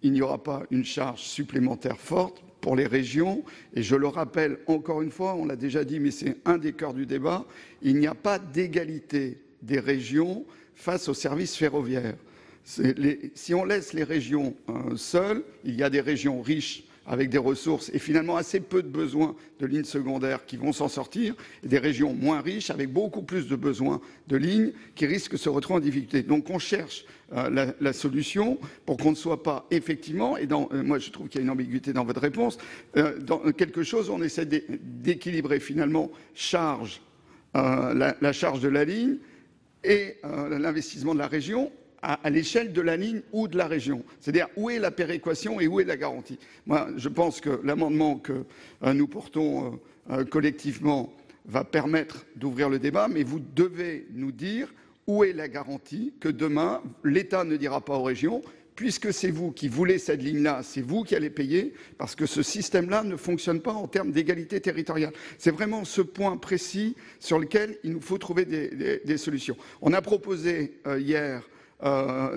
il n'y aura pas une charge supplémentaire forte pour les régions. Et je le rappelle encore une fois, on l'a déjà dit, mais c'est un des cœurs du débat, il n'y a pas d'égalité des régions face aux services ferroviaires. Si on laisse les régions seules, il y a des régions riches avec des ressources et finalement assez peu de besoins de lignes secondaires qui vont s'en sortir, et des régions moins riches avec beaucoup plus de besoins de lignes qui risquent de se retrouver en difficulté. Donc on cherche la solution pour qu'on ne soit pas effectivement, et moi je trouve qu'il y a une ambiguïté dans votre réponse, dans quelque chose où on essaie d'équilibrer finalement la charge de la ligne et l'investissement de la région à l'échelle de la ligne ou de la région. C'est-à-dire où est la péréquation et où est la garantie. Moi, je pense que l'amendement que nous portons collectivement va permettre d'ouvrir le débat, mais vous devez nous dire où est la garantie que demain, l'État ne dira pas aux régions, puisque c'est vous qui voulez cette ligne-là, c'est vous qui allez payer, parce que ce système-là ne fonctionne pas en termes d'égalité territoriale. C'est vraiment ce point précis sur lequel il nous faut trouver des solutions. On a proposé hier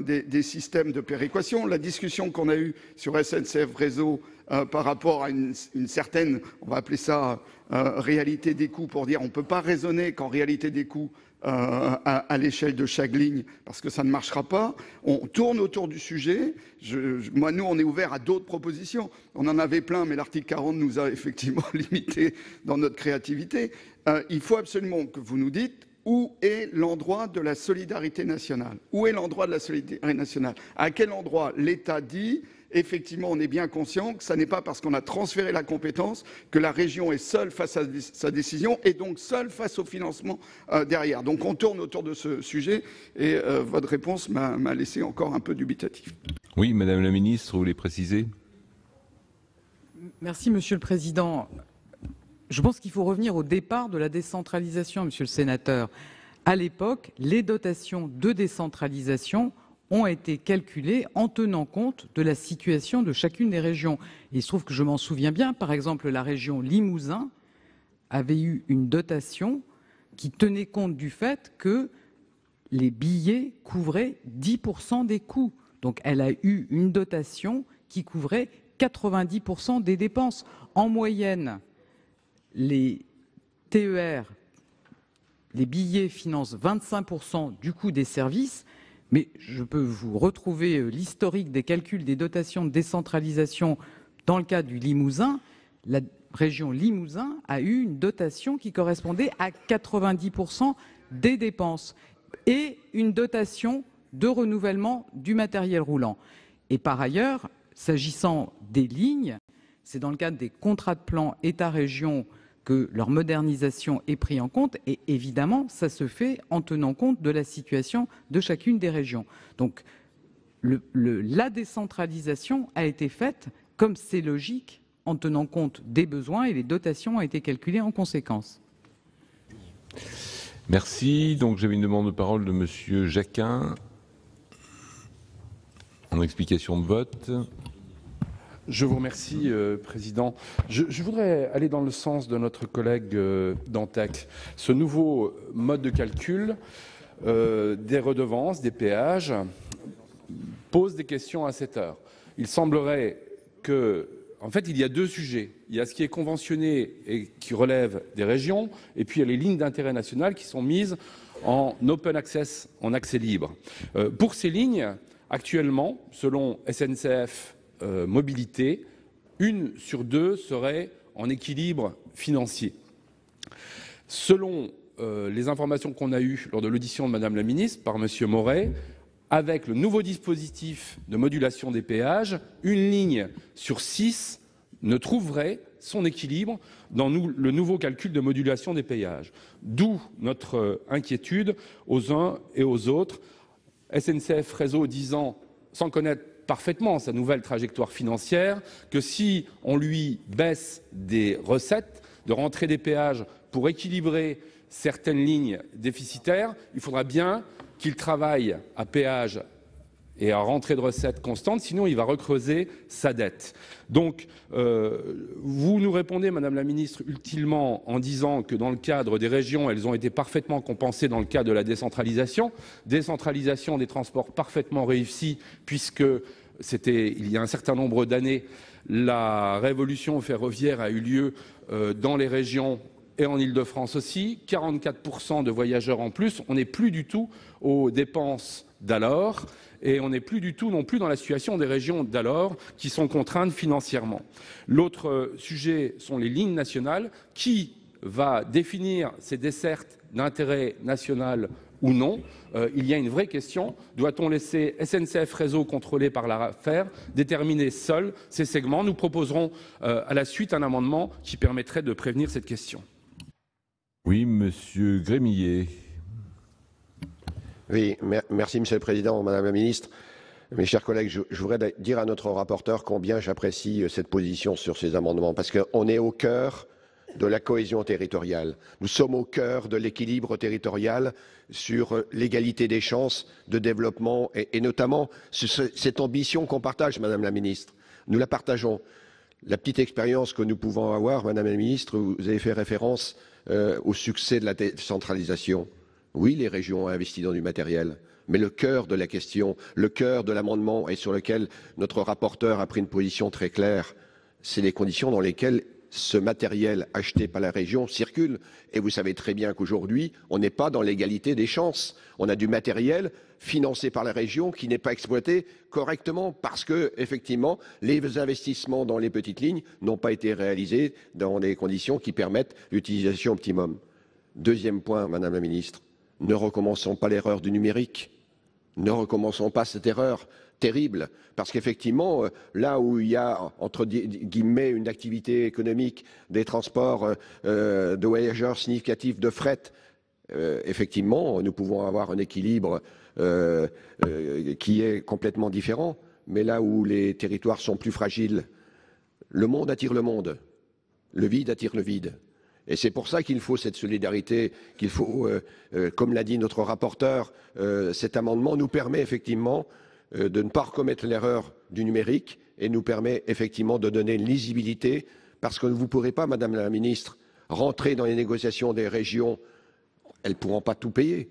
des systèmes de péréquation. La discussion qu'on a eue sur SNCF Réseau par rapport à une certaine, on va appeler ça réalité des coûts, pour dire on ne peut pas raisonner qu'en réalité des coûts à l'échelle de chaque ligne, parce que ça ne marchera pas. On tourne autour du sujet. Nous, on est ouvert à d'autres propositions. On en avait plein, mais l'article 40 nous a effectivement limités dans notre créativité. Il faut absolument que vous nous dites où est l'endroit de la solidarité nationale. Où est l'endroit de la solidarité nationale? À quel endroit l'État dit effectivement, on est bien conscient que ce n'est pas parce qu'on a transféré la compétence que la région est seule face à sa décision et donc seule face au financement derrière. Donc on tourne autour de ce sujet et votre réponse m'a laissé encore un peu dubitatif. Oui, Madame la Ministre, vous voulez préciser? Merci, Monsieur le Président. Je pense qu'il faut revenir au départ de la décentralisation, Monsieur le Sénateur. À l'époque, les dotations de décentralisation ont été calculées en tenant compte de la situation de chacune des régions. Et il se trouve que je m'en souviens bien, par exemple, la région Limousin avait eu une dotation qui tenait compte du fait que les billets couvraient 10% des coûts. Donc elle a eu une dotation qui couvrait 90% des dépenses. En moyenne, les TER, les billets financent 25% du coût des services, mais je peux vous retrouver l'historique des calculs des dotations de décentralisation dans le cas du Limousin. La région Limousin a eu une dotation qui correspondait à 90% des dépenses et une dotation de renouvellement du matériel roulant. Et par ailleurs, s'agissant des lignes, c'est dans le cadre des contrats de plan État-région que leur modernisation est prise en compte et évidemment, ça se fait en tenant compte de la situation de chacune des régions. Donc, la décentralisation a été faite, comme c'est logique, en tenant compte des besoins et les dotations ont été calculées en conséquence. Merci. Donc, j'avais une demande de parole de Monsieur Jacquin en explication de vote. Je vous remercie, Président. Je voudrais aller dans le sens de notre collègue Dantec. Ce nouveau mode de calcul des redevances, des péages, pose des questions à cette heure. Il semblerait que, en fait, il y a deux sujets. Il y a ce qui est conventionné et qui relève des régions, et puis il y a les lignes d'intérêt national qui sont mises en open access, en accès libre. Pour ces lignes, actuellement, selon SNCF Mobilité, 1 sur 2 serait en équilibre financier. Selon les informations qu'on a eues lors de l'audition de Madame la Ministre par Monsieur Moret, avec le nouveau dispositif de modulation des péages, 1 ligne sur 6 ne trouverait son équilibre dans le nouveau calcul de modulation des péages. D'où notre inquiétude aux uns et aux autres. SNCF Réseau disant, sans connaître parfaitement sa nouvelle trajectoire financière, que si on lui baisse des recettes de rentrée des péages pour équilibrer certaines lignes déficitaires, il faudra bien qu'il travaille à péage et à rentrée de recettes constante, sinon il va recreuser sa dette. Donc, vous nous répondez, Madame la Ministre, utilement en disant que dans le cadre des régions, elles ont été parfaitement compensées dans le cadre de la décentralisation des transports parfaitement réussie, puisque il y a un certain nombre d'années, la révolution ferroviaire a eu lieu dans les régions et en Île-de-France aussi, 44% de voyageurs en plus. On n'est plus du tout aux dépenses d'alors et on n'est plus du tout non plus dans la situation des régions d'alors qui sont contraintes financièrement. L'autre sujet sont les lignes nationales. Qui va définir ces dessertes d'intérêt national ou non? Il y a une vraie question. Doit-on laisser SNCF Réseau, contrôlé par l'ARAFER, déterminer seul ces segments? Nous proposerons à la suite un amendement qui permettrait de prévenir cette question. Oui, Monsieur Grémillet. Oui, merci Monsieur le Président, Madame la Ministre. Mes chers collègues, je voudrais dire à notre rapporteur combien j'apprécie cette position sur ces amendements, parce qu'on est au cœur de la cohésion territoriale. Nous sommes au cœur de l'équilibre territorial sur l'égalité des chances de développement et notamment cette ambition qu'on partage, Madame la Ministre. Nous la partageons. La petite expérience que nous pouvons avoir, Madame la Ministre, vous avez fait référence au succès de la décentralisation. Oui, les régions ont investi dans du matériel, mais le cœur de la question, le cœur de l'amendement et sur lequel notre rapporteur a pris une position très claire, c'est les conditions dans lesquelles ce matériel acheté par la région circule. Et vous savez très bien qu'aujourd'hui, on n'est pas dans l'égalité des chances. On a du matériel financé par la région qui n'est pas exploité correctement parce que, effectivement, les investissements dans les petites lignes n'ont pas été réalisés dans des conditions qui permettent l'utilisation optimum. Deuxième point, Madame la Ministre, ne recommençons pas l'erreur du numérique. Ne recommençons pas cette erreur terrible, parce qu'effectivement, là où il y a, entre guillemets, une activité économique des transports de voyageurs significatifs de fret, effectivement, nous pouvons avoir un équilibre qui est complètement différent, mais là où les territoires sont plus fragiles, le monde attire le monde, le vide attire le vide. Et c'est pour ça qu'il faut cette solidarité, qu'il faut, comme l'a dit notre rapporteur, cet amendement nous permet effectivement de ne pas recommettre l'erreur du numérique et nous permet effectivement de donner une lisibilité, parce que vous ne pourrez pas, Madame la Ministre, rentrer dans les négociations des régions. Elles ne pourront pas tout payer.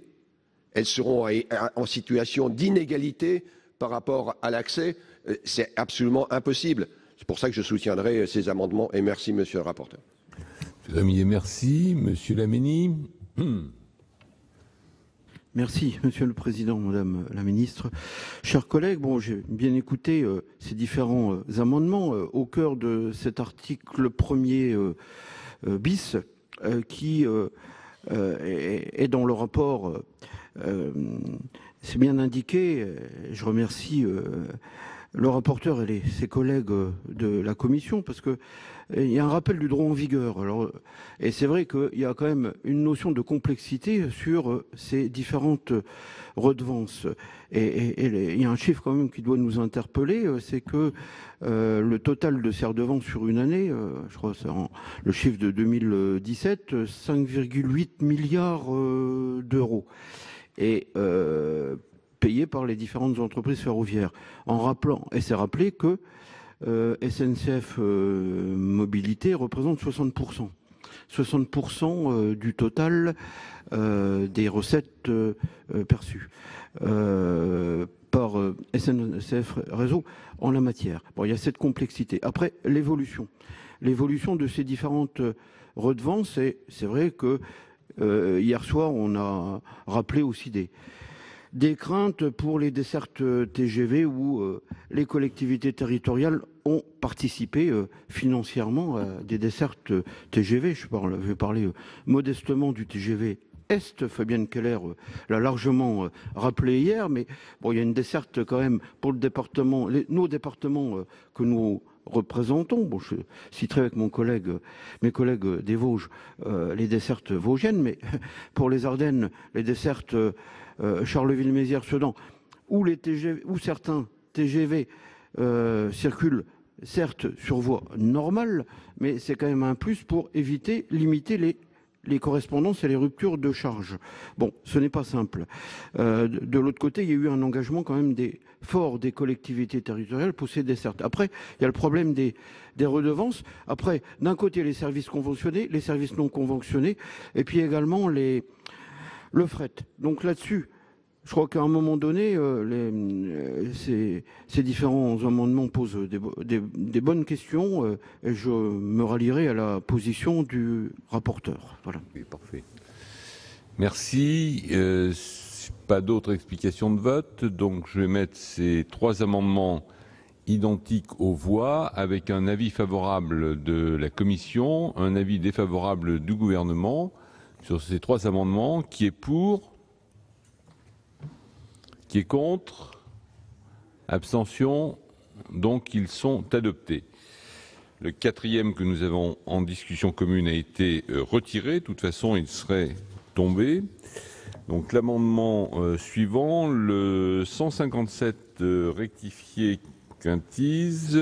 Elles seront en situation d'inégalité par rapport à l'accès. C'est absolument impossible. C'est pour ça que je soutiendrai ces amendements et merci, Monsieur le rapporteur. Monsieur Grémillet, merci. Monsieur Laménie. Merci, Monsieur le Président, Madame la Ministre. Chers collègues, bon, j'ai bien écouté ces différents amendements au cœur de cet article 1er bis qui est dans le rapport. C'est bien indiqué. Je remercie le rapporteur et ses collègues de la Commission parce que il y a un rappel du droit en vigueur. Alors, et c'est vrai qu'il y a quand même une notion de complexité sur ces différentes redevances. Et il y a un chiffre quand même qui doit nous interpeller, c'est que le total de ces redevances sur une année, je crois que c'est le chiffre de 2017, 5,8 milliards d'euros. Et payés par les différentes entreprises ferroviaires. En rappelant, et c'est rappelé que SNCF Mobilité représente 60%. 60% du total des recettes perçues. par SNCF Réseau en la matière. Bon, il y a cette complexité. Après, l'évolution de ces différentes redevances, c'est vrai que hier soir, on a rappelé aussi des craintes pour les dessertes TGV où les collectivités territoriales ont participé financièrement à des dessertes TGV. Je vais parler modestement du TGV Est. Fabienne Keller l'a largement rappelé hier, mais bon, il y a une desserte quand même pour le département, nos départements que nous représentons. Bon, je citerai avec mes collègues des Vosges, les dessertes vosgiennes, mais pour les Ardennes, les dessertes Charleville-Mézières, Sedan, où certains TGV circulent certes sur voie normale, mais c'est quand même un plus pour limiter les correspondances et les ruptures de charge. Bon, ce n'est pas simple. De l'autre côté, il y a eu un engagement quand même fort des collectivités territoriales pour ces dessertes. Après, il y a le problème des redevances. Après, d'un côté, les services conventionnés, les services non conventionnés, et puis également le fret. Donc là-dessus, je crois qu'à un moment donné, ces différents amendements posent des bonnes questions et je me rallierai à la position du rapporteur. Voilà. Oui, parfait. Merci. Pas d'autres explications de vote. Donc je vais mettre ces 3 amendements identiques aux voix avec un avis favorable de la Commission, un avis défavorable du gouvernement sur ces 3 amendements. Qui est pour ? Qui est contre? Abstention. Donc ils sont adoptés. Le 4e que nous avons en discussion commune a été retiré. De toute façon, il serait tombé. Donc l'amendement suivant, le 157 rectifié quintise,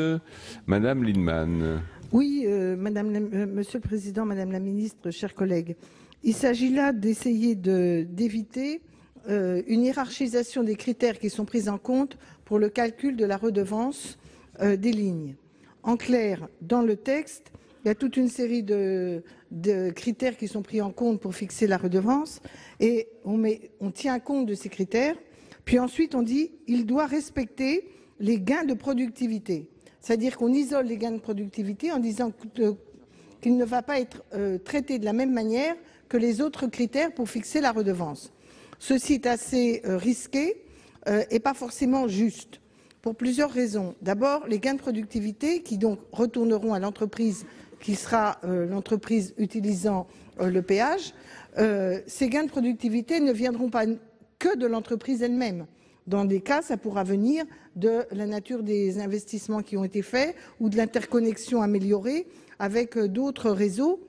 Madame Lienemann. Oui, Monsieur le Président, Madame la Ministre, chers collègues. Il s'agit là d'essayer d'éviter une hiérarchisation des critères qui sont pris en compte pour le calcul de la redevance des lignes. En clair, dans le texte, il y a toute une série de critères qui sont pris en compte pour fixer la redevance et on tient compte de ces critères. Puis ensuite, on dit il doit respecter les gains de productivité. C'est-à-dire qu'on isole les gains de productivité en disant qu'il ne va pas être traité de la même manière que les autres critères pour fixer la redevance. Ceci est assez risqué et pas forcément juste, pour plusieurs raisons. D'abord, les gains de productivité qui donc retourneront à l'entreprise qui sera l'entreprise utilisant le péage. Ces gains de productivité ne viendront pas que de l'entreprise elle-même. Dans des cas, ça pourra venir de la nature des investissements qui ont été faits ou de l'interconnexion améliorée avec d'autres réseaux.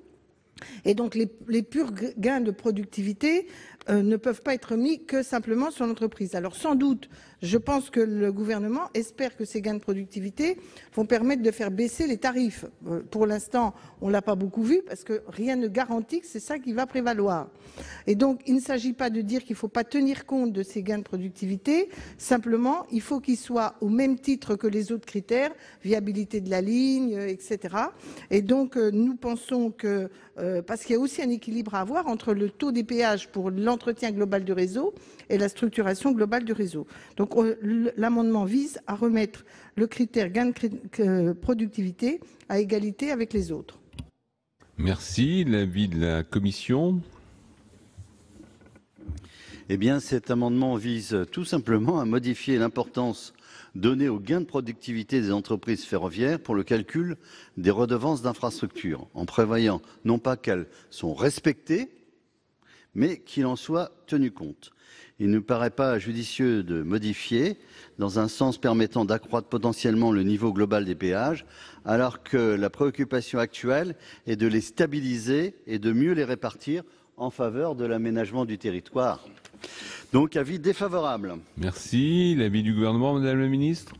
Et donc, les purs gains de productivité ne peuvent pas être mis que simplement sur l'entreprise. Alors, sans doute, je pense que le gouvernement espère que ces gains de productivité vont permettre de faire baisser les tarifs. Pour l'instant, on ne l'a pas beaucoup vu parce que rien ne garantit que c'est ça qui va prévaloir. Et donc, il ne s'agit pas de dire qu'il ne faut pas tenir compte de ces gains de productivité. Simplement, il faut qu'ils soient au même titre que les autres critères, viabilité de la ligne, etc. Et donc, nous pensons que, parce qu'il y a aussi un équilibre à avoir entre le taux des péages pour l'entretien global du réseau et la structuration globale du réseau. Donc, l'amendement vise à remettre le critère gain de productivité à égalité avec les autres. Merci. L'avis de la Commission. Eh bien, cet amendement vise tout simplement à modifier l'importance donnée aux gains de productivité des entreprises ferroviaires pour le calcul des redevances d'infrastructure, en prévoyant non pas qu'elles sont respectées, mais qu'il en soit tenu compte. Il ne nous paraît pas judicieux de modifier dans un sens permettant d'accroître potentiellement le niveau global des péages, alors que la préoccupation actuelle est de les stabiliser et de mieux les répartir en faveur de l'aménagement du territoire. Donc, avis défavorable. Merci. L'avis du gouvernement, Madame la Ministre.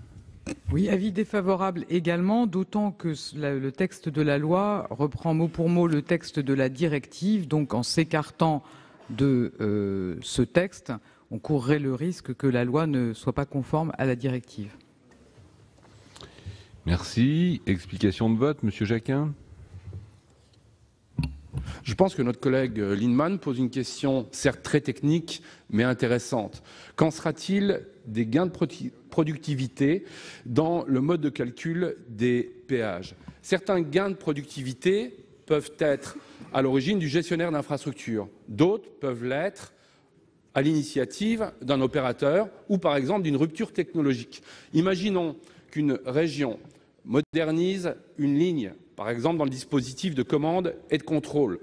Oui, avis défavorable également, d'autant que le texte de la loi reprend mot pour mot le texte de la directive, donc en s'écartant de ce texte, on courrait le risque que la loi ne soit pas conforme à la directive. Merci. Explication de vote, Monsieur Jacquin. Je pense que notre collègue Lindemann pose une question, certes très technique, mais intéressante. Qu'en sera-t-il des gains de productivité dans le mode de calcul des péages? Certains gains de productivité peuvent être à l'origine du gestionnaire d'infrastructure. D'autres peuvent l'être à l'initiative d'un opérateur ou, par exemple, d'une rupture technologique. Imaginons qu'une région modernise une ligne, par exemple dans le dispositif de commande et de contrôle,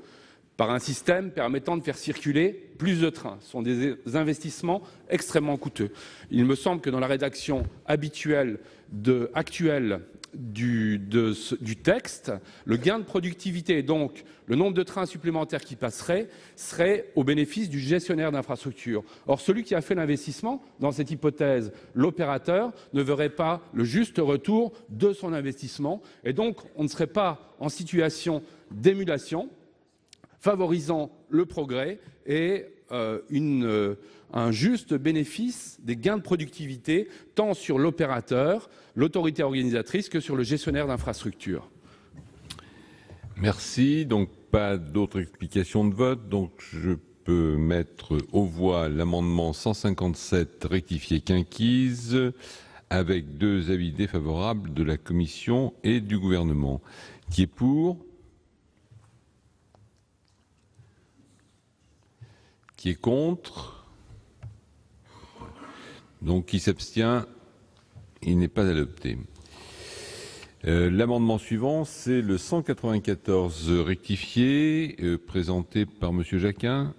par un système permettant de faire circuler plus de trains. Ce sont des investissements extrêmement coûteux. Il me semble que dans la rédaction actuelle du texte, le gain de productivité, donc le nombre de trains supplémentaires qui passeraient, serait au bénéfice du gestionnaire d'infrastructure. Or, celui qui a fait l'investissement, dans cette hypothèse, l'opérateur, ne verrait pas le juste retour de son investissement. Et donc, on ne serait pas en situation d'émulation, favorisant le progrès et un juste bénéfice des gains de productivité, tant sur l'opérateur, l'autorité organisatrice, que sur le gestionnaire d'infrastructure. Merci. Donc, pas d'autres explications de vote. Donc, je peux mettre aux voix l'amendement 157 rectifié quinquise avec 2 avis défavorables de la Commission et du Gouvernement. Qui est pour? Qui est contre? Donc, qui s'abstient? Il n'est pas adopté. L'amendement suivant, c'est le 194 rectifié, présenté par Monsieur Jacquin.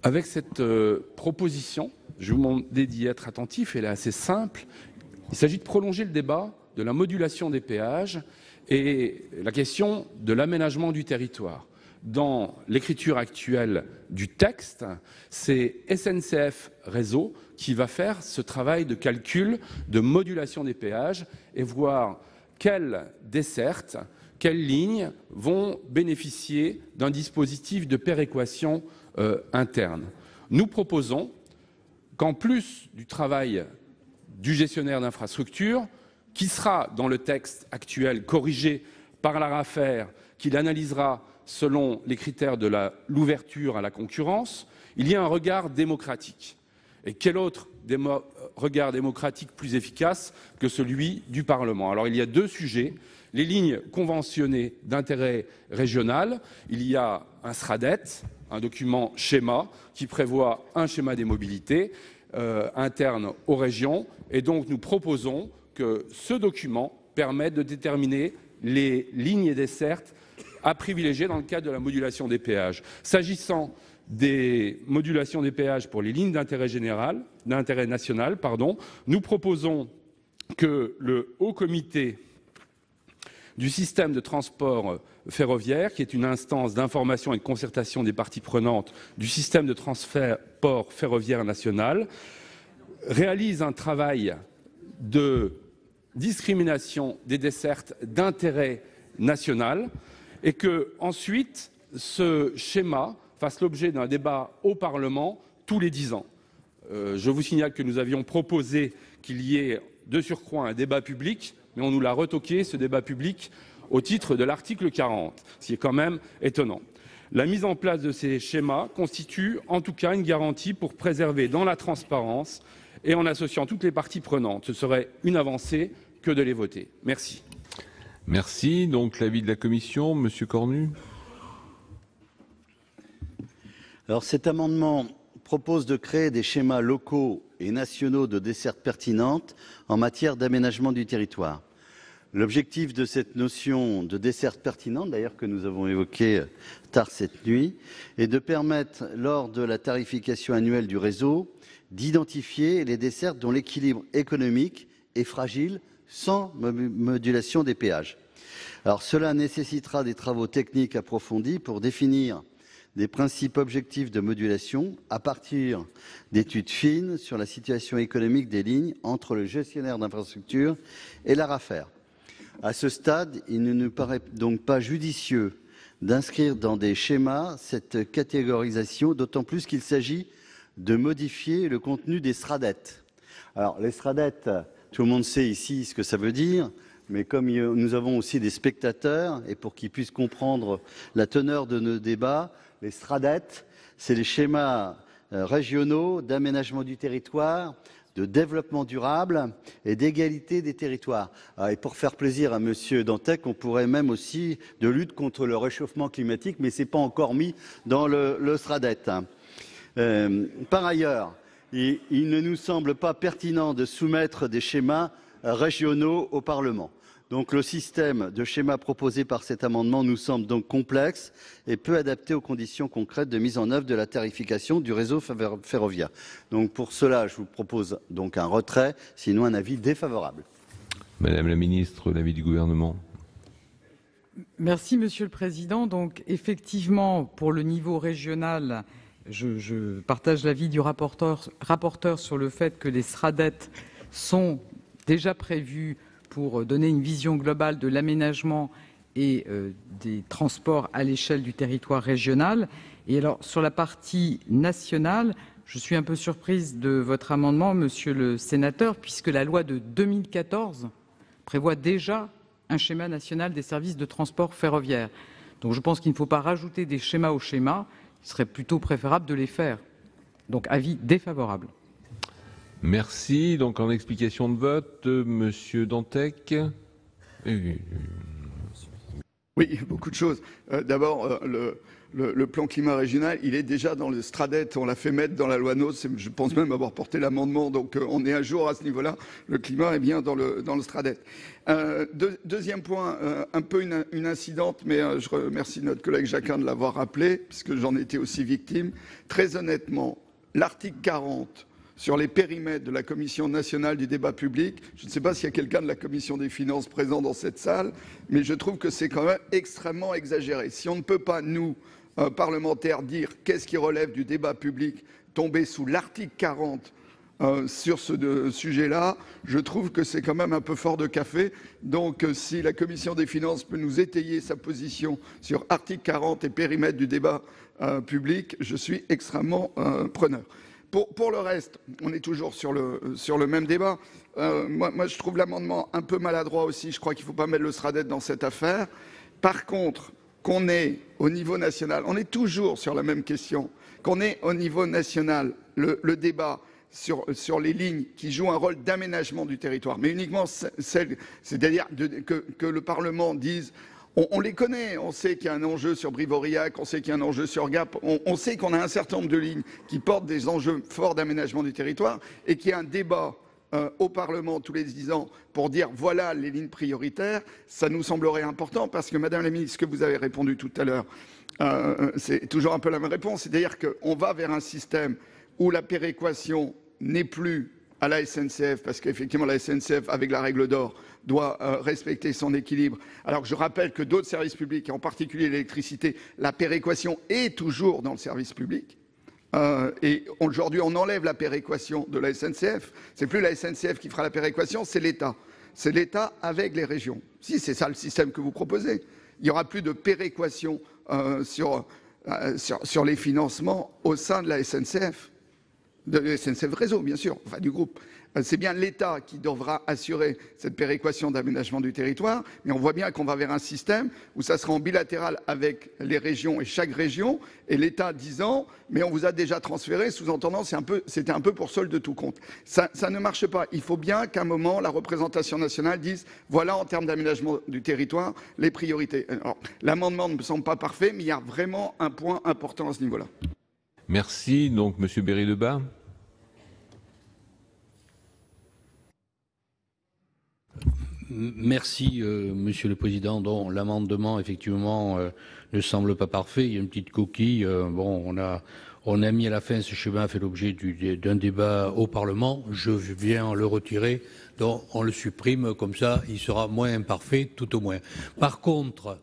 Avec cette proposition, je vous demande d'y être attentif, elle est assez simple. Il s'agit de prolonger le débat de la modulation des péages et la question de l'aménagement du territoire. Dans l'écriture actuelle du texte, c'est SNCF Réseau qui va faire ce travail de calcul, de modulation des péages et voir quelles dessertes, quelles lignes vont bénéficier d'un dispositif de péréquation interne. Nous proposons qu'en plus du travail du gestionnaire d'infrastructure, qui sera dans le texte actuel corrigé par l'ARAFER, qui l'analysera selon les critères de l'ouverture à la concurrence, il y a un regard démocratique. Et quel autre regard démocratique plus efficace que celui du Parlement? Alors il y a 2 sujets. Les lignes conventionnées d'intérêt régional, il y a un SRADET, un document schéma, qui prévoit un schéma des mobilités interne aux régions. Et donc nous proposons que ce document permette de déterminer les lignes et dessertes à privilégier dans le cadre de la modulation des péages. S'agissant des modulations des péages pour les lignes d'intérêt national, nous proposons que le Haut Comité du système de transport ferroviaire, qui est une instance d'information et de concertation des parties prenantes du système de transport ferroviaire national, réalise un travail de discrimination des dessertes d'intérêt national et que, ensuite, ce schéma fasse l'objet d'un débat au Parlement tous les 10 ans. Je vous signale que nous avions proposé qu'il y ait de surcroît un débat public, mais on nous l'a retoqué, ce débat public, au titre de l'article 40, ce qui est quand même étonnant. La mise en place de ces schémas constitue en tout cas une garantie pour préserver dans la transparence et en associant toutes les parties prenantes. Ce serait une avancée que de les voter. Merci. Merci. Donc l'avis de la Commission, Monsieur Cornu. Alors cet amendement propose de créer des schémas locaux et nationaux de dessertes pertinentes en matière d'aménagement du territoire. L'objectif de cette notion de desserte pertinente, d'ailleurs que nous avons évoqué tard cette nuit, est de permettre, lors de la tarification annuelle du réseau, d'identifier les dessertes dont l'équilibre économique est fragile sans modulation des péages. Alors cela nécessitera des travaux techniques approfondis pour définir des principes objectifs de modulation à partir d'études fines sur la situation économique des lignes entre le gestionnaire d'infrastructure et l'ARAFER. À ce stade, il ne nous paraît donc pas judicieux d'inscrire dans des schémas cette catégorisation, d'autant plus qu'il s'agit de modifier le contenu des SRADET. Alors, les SRADET, tout le monde sait ici ce que ça veut dire. mais comme nous avons aussi des spectateurs, et pour qu'ils puissent comprendre la teneur de nos débats, les SRADET, c'est les schémas régionaux d'aménagement du territoire, de développement durable et d'égalité des territoires. Et pour faire plaisir à Monsieur Dantec, on pourrait même aussi de lutte contre le réchauffement climatique, mais ce n'est pas encore mis dans le SRADET. Par ailleurs, il ne nous semble pas pertinent de soumettre des schémas régionaux au Parlement. Donc le système de schéma proposé par cet amendement nous semble donc complexe et peu adapté aux conditions concrètes de mise en œuvre de la tarification du réseau ferroviaire. Donc pour cela, je vous propose donc un retrait, sinon un avis défavorable. Madame la ministre, l'avis du gouvernement. Merci Monsieur le Président. Donc effectivement, pour le niveau régional, je partage l'avis du rapporteur sur le fait que les SRADET sont déjà prévus pour donner une vision globale de l'aménagement et des transports à l'échelle du territoire régional. Et alors, sur la partie nationale, je suis un peu surprise de votre amendement, monsieur le sénateur, puisque la loi de 2014 prévoit déjà un schéma national des services de transport ferroviaire. Donc je pense qu'il ne faut pas rajouter des schémas au schéma, il serait plutôt préférable de les faire. Donc avis défavorable. Merci. Donc en explication de vote, Monsieur Dantec. Oui, beaucoup de choses. D'abord, le plan climat régional, il est déjà dans le STRADET. On l'a fait mettre dans la loi NOTRe. Je pense même avoir porté l'amendement. Donc on est à jour à ce niveau-là. Le climat est bien dans le STRADET. Deuxième point, un peu une incidente, mais je remercie notre collègue Jacquin de l'avoir rappelé, puisque j'en étais aussi victime. Très honnêtement, l'article 40 sur les périmètres de la Commission nationale du débat public. Je ne sais pas s'il y a quelqu'un de la Commission des finances présent dans cette salle, mais je trouve que c'est quand même extrêmement exagéré. Si on ne peut pas, nous, parlementaires, dire qu'est-ce qui relève du débat public, tomber sous l'article 40 sur ce sujet-là, je trouve que c'est quand même un peu fort de café. Donc si la Commission des finances peut nous étayer sa position sur article 40 et périmètre du débat public, je suis extrêmement preneur. Pour le reste, on est toujours sur le même débat. Moi, je trouve l'amendement un peu maladroit aussi. Je crois qu'il ne faut pas mettre le SRADET dans cette affaire. Par contre, qu'on ait au niveau national, on est toujours sur la même question, qu'on ait au niveau national le débat sur les lignes qui jouent un rôle d'aménagement du territoire, mais uniquement c'est-à-dire que le Parlement dise... On les connaît, on sait qu'il y a un enjeu sur Brive-Aurillac, on sait qu'il y a un enjeu sur Gap, on sait qu'on a un certain nombre de lignes qui portent des enjeux forts d'aménagement du territoire et qu'il y a un débat au Parlement tous les 10 ans pour dire voilà les lignes prioritaires, ça nous semblerait important parce que Madame la Ministre, ce que vous avez répondu tout à l'heure, c'est toujours un peu la même réponse, c'est-à-dire qu'on va vers un système où la péréquation n'est plus à la SNCF, parce qu'effectivement la SNCF, avec la règle d'or, doit respecter son équilibre. Alors que je rappelle que d'autres services publics, et en particulier l'électricité, la péréquation est toujours dans le service public. Et aujourd'hui, on enlève la péréquation de la SNCF. C'est plus la SNCF qui fera la péréquation, c'est l'État. C'est l'État avec les régions. Si c'est ça le système que vous proposez, il n'y aura plus de péréquation sur les financements au sein de la SNCF. De SNCF Réseau, bien sûr, enfin du groupe. C'est bien l'État qui devra assurer cette péréquation d'aménagement du territoire, mais on voit bien qu'on va vers un système où ça sera en bilatéral avec les régions et chaque région, et l'État disant « mais on vous a déjà transféré », sous-entendant c'était un peu pour solde de tout compte. Ça ne marche pas. Il faut bien qu'à un moment, la représentation nationale dise « voilà en termes d'aménagement du territoire les priorités ». L'amendement ne me semble pas parfait, mais il y a vraiment un point important à ce niveau-là. Merci. Donc, Monsieur Berry-Lebas. Merci, Monsieur le Président. Donc, l'amendement, effectivement, ne semble pas parfait. Il y a une petite coquille. On a mis à la fin, ce schéma a fait l'objet d'un débat au Parlement. Je viens le retirer. Donc, on le supprime. Comme ça, il sera moins imparfait, tout au moins. Par contre,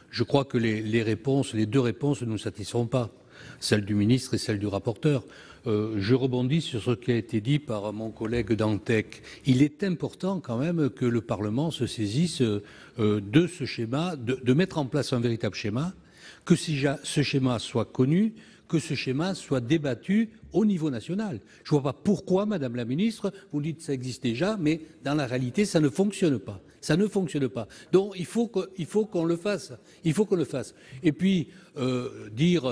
je crois que les deux réponses ne nous satisfont pas. Celle du ministre et celle du rapporteur. Je rebondis sur ce qui a été dit par mon collègue Dantec. Il est important quand même que le Parlement se saisisse de ce schéma, de mettre en place un véritable schéma que ce schéma soit connu, que ce schéma soit débattu au niveau national. Je ne vois pas pourquoi, Madame la Ministre, vous dites que ça existe déjà, mais dans la réalité, ça ne fonctionne pas. Ça ne fonctionne pas. Donc il faut qu'on le fasse. Il faut qu'on le fasse. Et puis, dire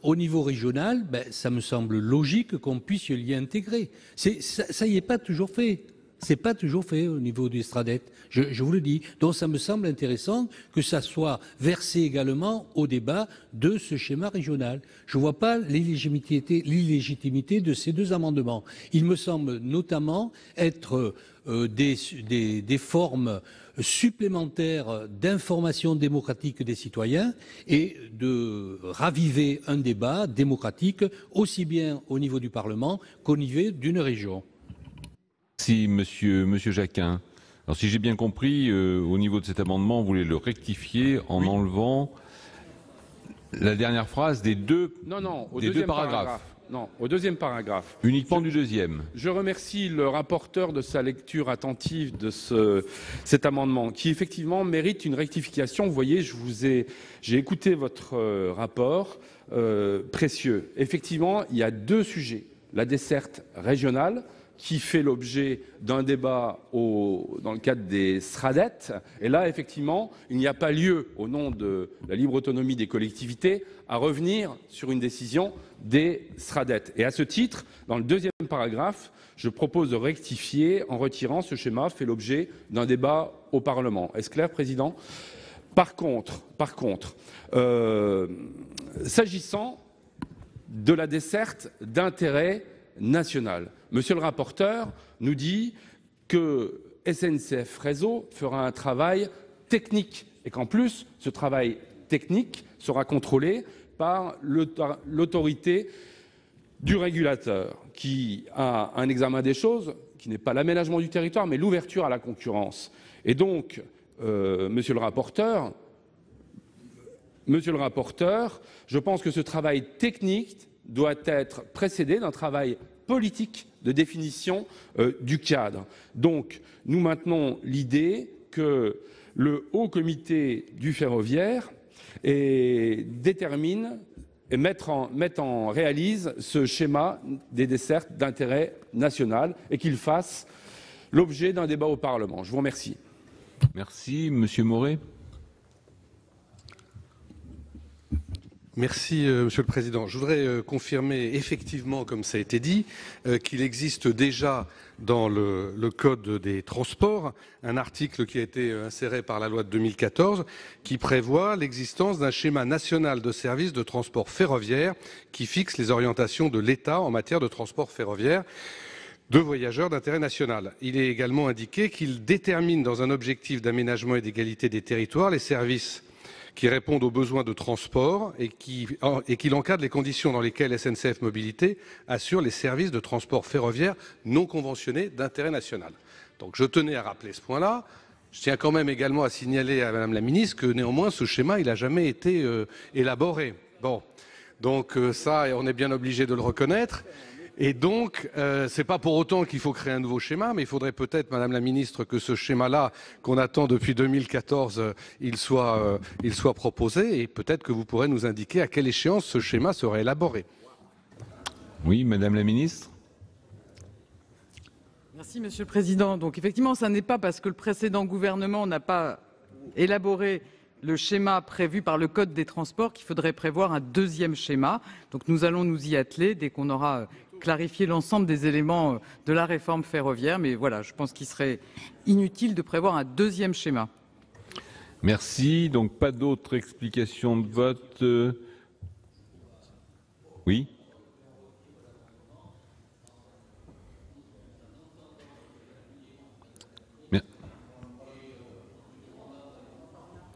au niveau régional, ben, ça me semble logique qu'on puisse l'y intégrer. Ça y est pas toujours fait. C'est pas toujours fait au niveau du Stradet, je vous le dis. Donc ça me semble intéressant que ça soit versé également au débat de ce schéma régional. Je ne vois pas l'illégitimité de ces deux amendements. Il me semble notamment être des formes supplémentaires d'information démocratique des citoyens et de raviver un débat démocratique aussi bien au niveau du Parlement qu'au niveau d'une région. Merci, Monsieur Jacquin. Alors, si j'ai bien compris, au niveau de cet amendement, vous voulez le rectifier en enlevant la dernière phrase des deux paragraphes. Non, au deuxième paragraphe. Uniquement du deuxième. Je remercie le rapporteur de sa lecture attentive de cet amendement, qui effectivement mérite une rectification. Vous voyez, j'ai écouté votre rapport précieux. Effectivement, il y a deux sujets. La desserte régionale, qui fait l'objet d'un débat dans le cadre des SRADET. Et là, effectivement, il n'y a pas lieu, au nom de la libre autonomie des collectivités, à revenir sur une décision des SRADET. Et à ce titre, dans le deuxième paragraphe, je propose de rectifier en retirant ce schéma fait l'objet d'un débat au Parlement. Est-ce clair, Président ? Par contre, s'agissant de la desserte d'intérêt national, Monsieur le rapporteur nous dit que SNCF Réseau fera un travail technique et qu'en plus, ce travail technique sera contrôlé par l'autorité du régulateur qui a un examen des choses qui n'est pas l'aménagement du territoire mais l'ouverture à la concurrence. Et donc, Monsieur le rapporteur, je pense que ce travail technique doit être précédé d'un travail politique de définition du cadre. Donc, nous maintenons l'idée que le Haut Comité du ferroviaire détermine et réalise ce schéma des dessertes d'intérêt national et qu'il fasse l'objet d'un débat au Parlement. Je vous remercie. Merci. Monsieur Moret. Merci, Monsieur le Président. Je voudrais confirmer effectivement, comme ça a été dit, qu'il existe déjà dans le Code des transports un article qui a été inséré par la loi de 2014 qui prévoit l'existence d'un schéma national de services de transport ferroviaire qui fixe les orientations de l'État en matière de transport ferroviaire de voyageurs d'intérêt national. Il est également indiqué qu'il détermine dans un objectif d'aménagement et d'égalité des territoires les services qui répondent aux besoins de transport et qu'il encadre les conditions dans lesquelles SNCF Mobilité assure les services de transport ferroviaire non conventionnés d'intérêt national. Donc je tenais à rappeler ce point-là. Je tiens quand même également à signaler à Madame la Ministre que néanmoins ce schéma il n'a jamais été élaboré. Bon, donc ça on est bien obligé de le reconnaître. Et donc, c'est pas pour autant qu'il faut créer un nouveau schéma, mais il faudrait peut-être, Madame la Ministre, que ce schéma-là, qu'on attend depuis 2014, il soit proposé, et peut-être que vous pourrez nous indiquer à quelle échéance ce schéma sera élaboré. Oui, Madame la Ministre. Merci, Monsieur le Président. Donc, effectivement, ça n'est pas parce que le précédent gouvernement n'a pas élaboré le schéma prévu par le Code des transports qu'il faudrait prévoir un deuxième schéma. Donc, nous allons nous y atteler dès qu'on aura clarifier l'ensemble des éléments de la réforme ferroviaire. Mais voilà, je pense qu'il serait inutile de prévoir un deuxième schéma. Merci. Donc, pas d'autres explications de vote. Oui.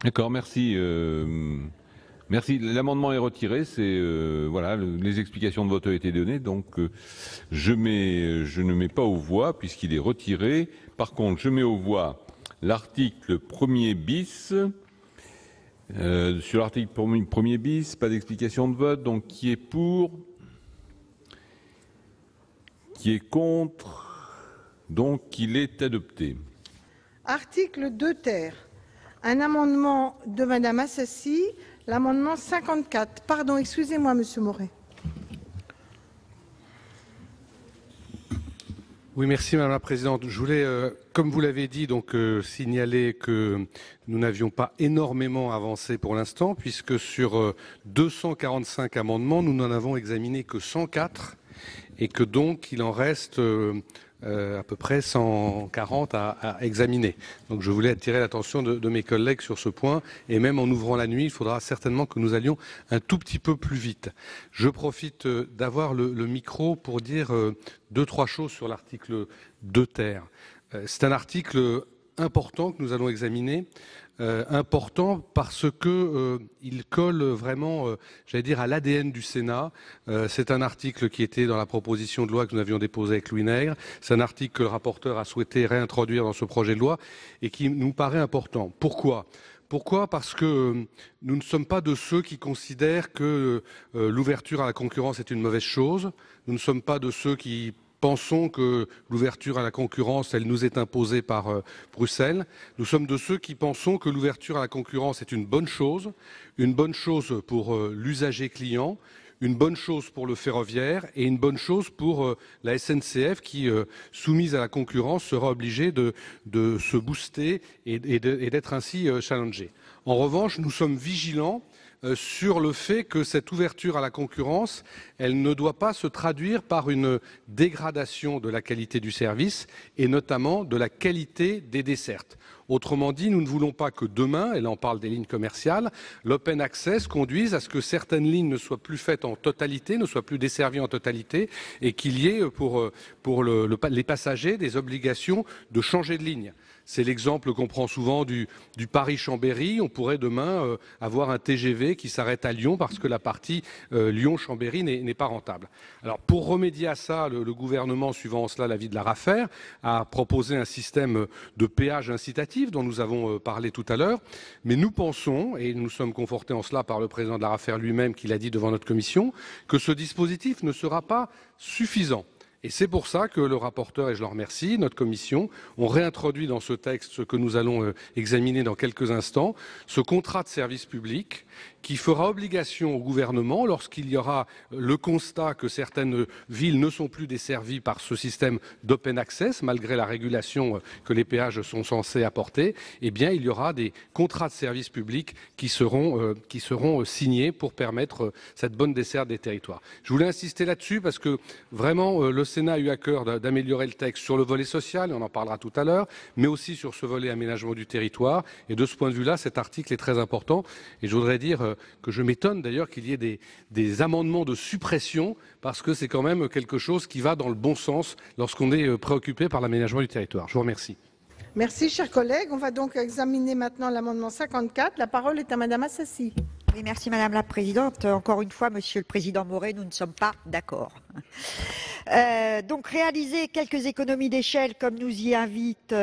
D'accord, merci. Merci. L'amendement est retiré. Voilà, les explications de vote ont été données, donc je ne mets pas aux voix puisqu'il est retiré. Par contre, je mets aux voix l'article 1er bis. Sur l'article 1er bis, pas d'explication de vote. Donc, qui est pour? Qui est contre? Donc, il est adopté. Article 2 ter. Un amendement de Madame Assassi L'amendement 54. Pardon, excusez-moi, Monsieur Moret. Oui, merci Madame la Présidente. Je voulais, comme vous l'avez dit, donc signaler que nous n'avions pas énormément avancé pour l'instant, puisque sur 245 amendements, nous n'en avons examiné que 104, et que donc il en reste à peu près 140 à examiner. Donc je voulais attirer l'attention de mes collègues sur ce point, et même en ouvrant la nuit, il faudra certainement que nous allions un tout petit peu plus vite. Je profite d'avoir le micro pour dire 2-3 choses sur l'article 2 ter. C'est un article important que nous allons examiner, important parce que il colle vraiment, j'allais dire, à l'ADN du Sénat. C'est un article qui était dans la proposition de loi que nous avions déposée avec Louis Nègre. C'est un article que le rapporteur a souhaité réintroduire dans ce projet de loi et qui nous paraît important. Pourquoi ? Parce que nous ne sommes pas de ceux qui considèrent que l'ouverture à la concurrence est une mauvaise chose. Nous ne sommes pas de ceux qui pensons que l'ouverture à la concurrence, elle nous est imposée par Bruxelles. Nous sommes de ceux qui pensons que l'ouverture à la concurrence est une bonne chose pour l'usager client, une bonne chose pour le ferroviaire et une bonne chose pour la SNCF qui, soumise à la concurrence, sera obligée de se booster et d'être ainsi challengée. En revanche, nous sommes vigilants sur le fait que cette ouverture à la concurrence, elle ne doit pas se traduire par une dégradation de la qualité du service et notamment de la qualité des dessertes. Autrement dit, nous ne voulons pas que demain, et là on parle des lignes commerciales, l'open access conduise à ce que certaines lignes ne soient plus faites en totalité, ne soient plus desservies en totalité, et qu'il y ait pour les passagers des obligations de changer de ligne. C'est l'exemple qu'on prend souvent du Paris-Chambéry. On pourrait demain avoir un TGV qui s'arrête à Lyon parce que la partie Lyon-Chambéry n'est pas rentable. Alors pour remédier à ça, le gouvernement, suivant en cela l'avis de l'ARAFER, a proposé un système de péage incitatif dont nous avons parlé tout à l'heure. Mais nous pensons, et nous sommes confortés en cela par le président de l'ARAFER lui-même qui l'a dit devant notre commission, que ce dispositif ne sera pas suffisant. Et c'est pour ça que le rapporteur, et je le remercie, notre commission, ont réintroduit dans ce texte ce que nous allons examiner dans quelques instants, ce contrat de service public qui fera obligation au gouvernement, lorsqu'il y aura le constat que certaines villes ne sont plus desservies par ce système d'open access, malgré la régulation que les péages sont censés apporter, eh bien il y aura des contrats de service public qui seront signés pour permettre cette bonne desserte des territoires. Je voulais insister là-dessus parce que vraiment le Sénat a eu à cœur d'améliorer le texte sur le volet social, et on en parlera tout à l'heure, mais aussi sur ce volet aménagement du territoire. Et de ce point de vue-là, cet article est très important. Et je voudrais dire que je m'étonne d'ailleurs qu'il y ait des amendements de suppression, parce que c'est quand même quelque chose qui va dans le bon sens lorsqu'on est préoccupé par l'aménagement du territoire. Je vous remercie. Merci, chers collègues. On va donc examiner maintenant l'amendement 54. La parole est à Madame Assassi. Oui, merci Madame la Présidente. Encore une fois, Monsieur le Président Moret, nous ne sommes pas d'accord. Donc réaliser quelques économies d'échelle, comme nous y invite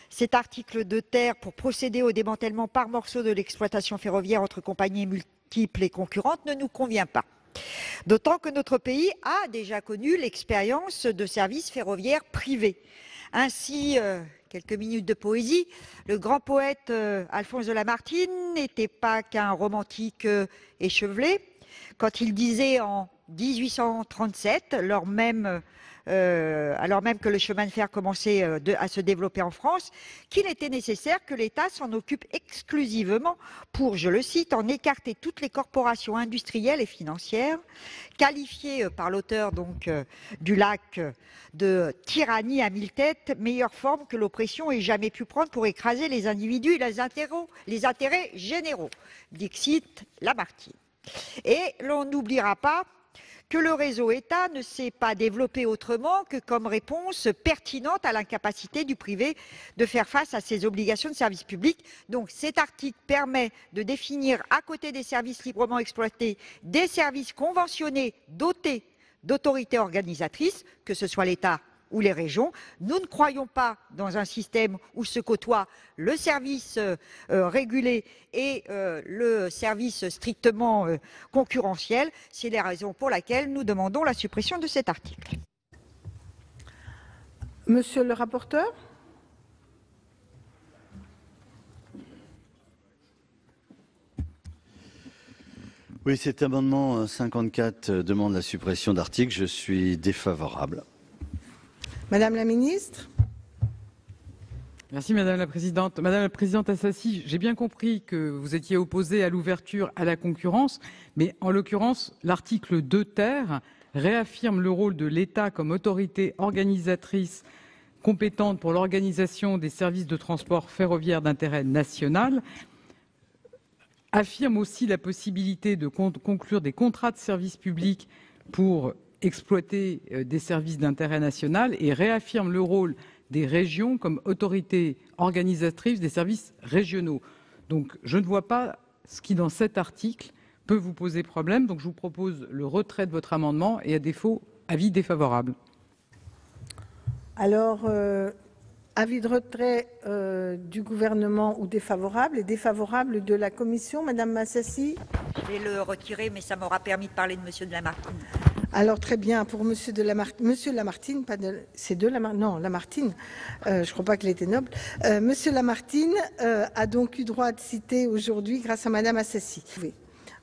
cet article 2 ter, pour procéder au démantèlement par morceaux de l'exploitation ferroviaire entre compagnies multiples et concurrentes, ne nous convient pas. D'autant que notre pays a déjà connu l'expérience de services ferroviaires privés. Ainsi, quelques minutes de poésie, le grand poète Alphonse de Lamartine n'était pas qu'un romantique échevelé quand il disait en 1837, alors même que le chemin de fer commençait à se développer en France, qu'il était nécessaire que l'État s'en occupe exclusivement pour, je le cite, en écarter toutes les corporations industrielles et financières, qualifiées par l'auteur du lac de tyrannie à mille têtes, meilleure forme que l'oppression ait jamais pu prendre pour écraser les individus et les intérêts généraux. Dixit Lamartine. Et l'on n'oubliera pas que le réseau État ne s'est pas développé autrement que comme réponse pertinente à l'incapacité du privé de faire face à ses obligations de service public. Donc cet article permet de définir, à côté des services librement exploités, des services conventionnés dotés d'autorités organisatrices, que ce soit l'État ou les régions. Nous ne croyons pas dans un système où se côtoient le service régulé et le service strictement concurrentiel. C'est la raison pour laquelle nous demandons la suppression de cet article. Monsieur le rapporteur ? Oui, cet amendement 54 demande la suppression d'articles. Je suis défavorable. Madame la ministre. Merci Madame la Présidente. Madame la Présidente Assassi, j'ai bien compris que vous étiez opposée à l'ouverture à la concurrence, mais en l'occurrence, l'article 2 ter réaffirme le rôle de l'État comme autorité organisatrice compétente pour l'organisation des services de transport ferroviaire d'intérêt national, affirme aussi la possibilité de conclure des contrats de service public pour exploiter des services d'intérêt national et réaffirme le rôle des régions comme autorité organisatrice des services régionaux. Donc je ne vois pas ce qui, dans cet article, peut vous poser problème. Donc je vous propose le retrait de votre amendement et, à défaut, avis défavorable. Alors, avis de retrait du gouvernement ou défavorable, et défavorable de la commission. Madame Assassi. Je vais le retirer, mais ça m'aura permis de parler de Monsieur de Lamartine. Alors très bien, pour Monsieur Lamartine, pas de, c'est de Lamartine, non, Lamartine, je ne crois pas qu'il était noble. Monsieur Lamartine a donc eu droit de citer aujourd'hui grâce à Madame Assassi.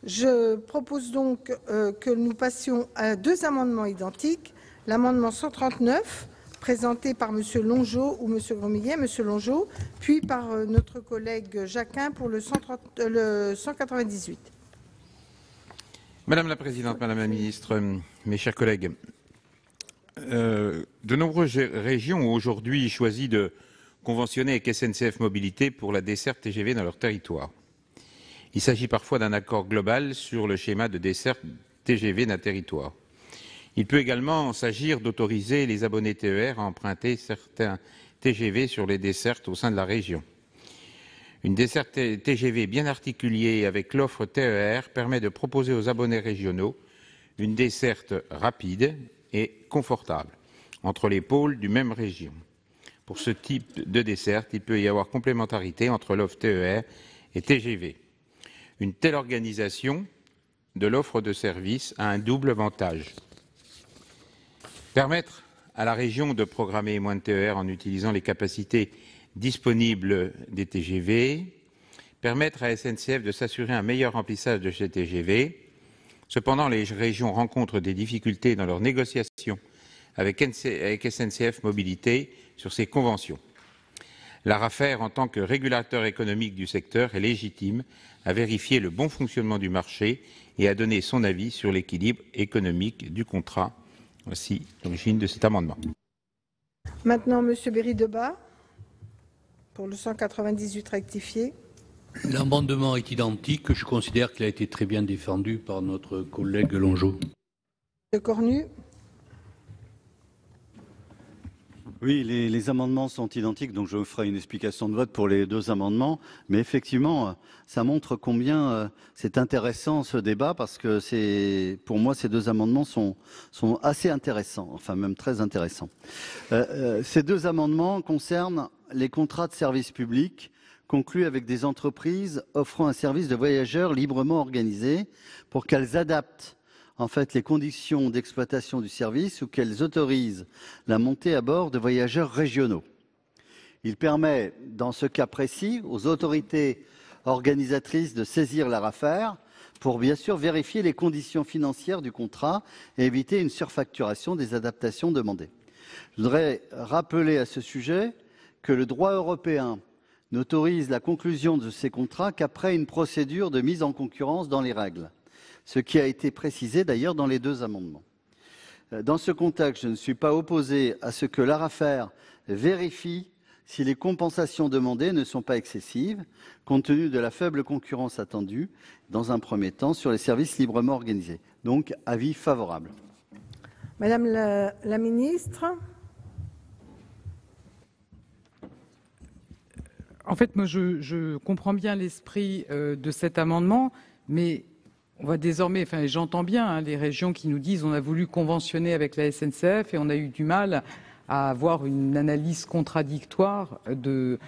Je propose donc que nous passions à deux amendements identiques. L'amendement 139, présenté par Monsieur Longeau ou Monsieur Grosmillet, Monsieur Longeau, puis par notre collègue Jacquin pour le 198. Madame la Présidente, Madame la Ministre, mes chers collègues, de nombreuses régions ont aujourd'hui choisi de conventionner avec SNCF Mobilité pour la desserte TGV dans leur territoire. Il s'agit parfois d'un accord global sur le schéma de desserte TGV d'un territoire. Il peut également s'agir d'autoriser les abonnés TER à emprunter certains TGV sur les dessertes au sein de la région. Une desserte TGV bien articulée avec l'offre TER permet de proposer aux abonnés régionaux une desserte rapide et confortable entre les pôles d'une même région. Pour ce type de desserte, il peut y avoir complémentarité entre l'offre TER et TGV. Une telle organisation de l'offre de service a un double avantage. Permettre à la région de programmer moins de TER en utilisant les capacités disponibles des TGV, permettre à SNCF de s'assurer un meilleur remplissage de ces TGV. Cependant, les régions rencontrent des difficultés dans leurs négociations avec SNCF Mobilité sur ces conventions. L'ARAFER, en tant que régulateur économique du secteur, est légitime à vérifier le bon fonctionnement du marché et à donner son avis sur l'équilibre économique du contrat. Voici l'origine de cet amendement. Maintenant, Monsieur Berry-Debat, pour le 198 rectifié. L'amendement est identique. Je considère qu'il a été très bien défendu par notre collègue Longeau. Monsieur Cornu. Oui, les amendements sont identiques, donc je ferai une explication de vote pour les deux amendements. Mais effectivement, ça montre combien c'est intéressant ce débat, parce que pour moi, ces deux amendements sont assez intéressants, enfin même très intéressants. Ces deux amendements concernent les contrats de service public conclus avec des entreprises offrant un service de voyageurs librement organisé pour qu'elles adaptent en fait les conditions d'exploitation du service ou qu'elles autorisent la montée à bord de voyageurs régionaux. Il permet, dans ce cas précis, aux autorités organisatrices de saisir l'ARAFER pour bien sûr vérifier les conditions financières du contrat et éviter une surfacturation des adaptations demandées. Je voudrais rappeler à ce sujet que le droit européen n'autorise la conclusion de ces contrats qu'après une procédure de mise en concurrence dans les règles, ce qui a été précisé d'ailleurs dans les deux amendements. Dans ce contexte, je ne suis pas opposé à ce que l'ARAFER vérifie si les compensations demandées ne sont pas excessives, compte tenu de la faible concurrence attendue, dans un premier temps, sur les services librement organisés. Donc, avis favorable. Madame la ministre. En fait, moi, je comprends bien l'esprit de cet amendement, mais on va désormais, enfin, j'entends bien les régions qui nous disent on a voulu conventionner avec la SNCF et on a eu du mal à avoir une analyse contradictoire de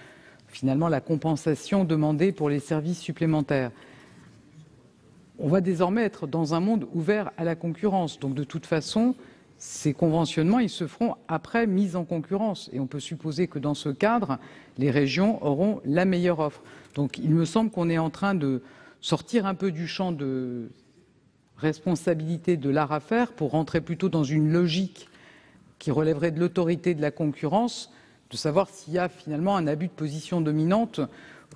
finalement la compensation demandée pour les services supplémentaires. On va désormais être dans un monde ouvert à la concurrence. Donc, de toute façon, ces conventionnements, ils se feront après mise en concurrence. Et on peut supposer que dans ce cadre, les régions auront la meilleure offre. Donc, il me semble qu'on est en train de sortir un peu du champ de responsabilité de l'ARAFER pour rentrer plutôt dans une logique qui relèverait de l'autorité de la concurrence, de savoir s'il y a finalement un abus de position dominante.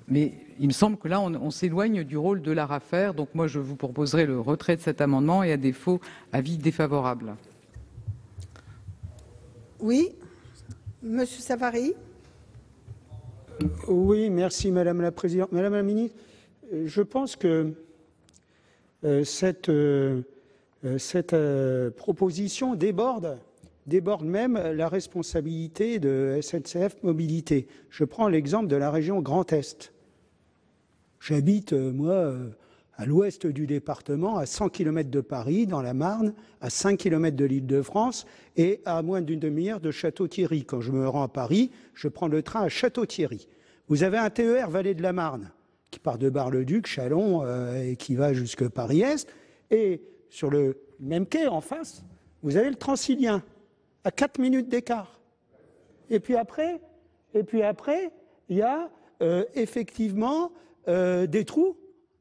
Mais il me semble que là, on s'éloigne du rôle de l'ARAFER. Donc moi, je vous proposerai le retrait de cet amendement et à défaut, avis défavorable. Oui, Monsieur Savary. Oui, merci Madame la Présidente. Madame la Ministre, je pense que cette proposition déborde même la responsabilité de SNCF Mobilité. Je prends l'exemple de la région Grand Est. J'habite, moi, à l'ouest du département, à 100 km de Paris, dans la Marne, à 5 km de l'Île-de-France et à moins d'une demi-heure de Château-Thierry. Quand je me rends à Paris, je prends le train à Château-Thierry. Vous avez un TER Vallée de la Marne qui part de Bar-le-Duc, Châlons et qui va jusque Paris-Est. Et sur le même quai en face, vous avez le Transilien à 4 minutes d'écart. Et puis après, il y a effectivement des trous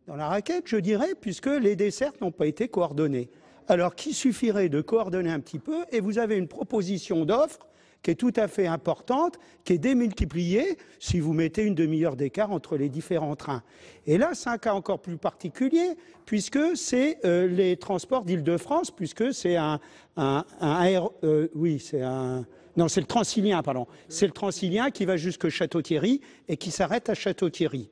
dans la raquette, je dirais, puisque les dessertes n'ont pas été coordonnées. Alors qu'il suffirait de coordonner un petit peu et vous avez une proposition d'offre qui est tout à fait importante, qui est démultipliée si vous mettez une demi-heure d'écart entre les différents trains. Et là, c'est un cas encore plus particulier, puisque c'est les transports d'Île-de-France, puisque c'est non, c'est le Transilien, pardon. C'est le Transilien qui va jusqu'à Château-Thierry et qui s'arrête à Château-Thierry.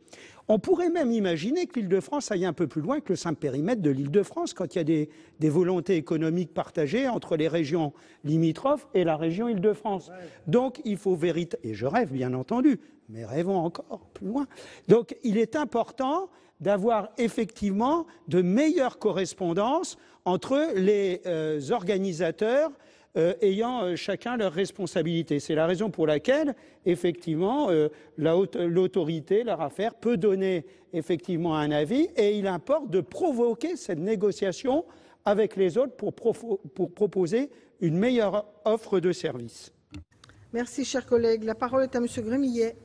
On pourrait même imaginer que l'Île-de-France aille un peu plus loin que le simple périmètre de l'Île-de-France quand il y a des volontés économiques partagées entre les régions limitrophes et la région Île-de-France. Donc il faut véritablement, et je rêve bien entendu, mais rêvons encore plus loin. Donc il est important d'avoir effectivement de meilleures correspondances entre les organisateurs ayant chacun leur responsabilité. C'est la raison pour laquelle, effectivement, l'autorité, l'ARAFER, peut donner effectivement un avis et il importe de provoquer cette négociation avec les autres pour proposer une meilleure offre de service. Merci, chers collègues. La parole est à Monsieur Grémillet.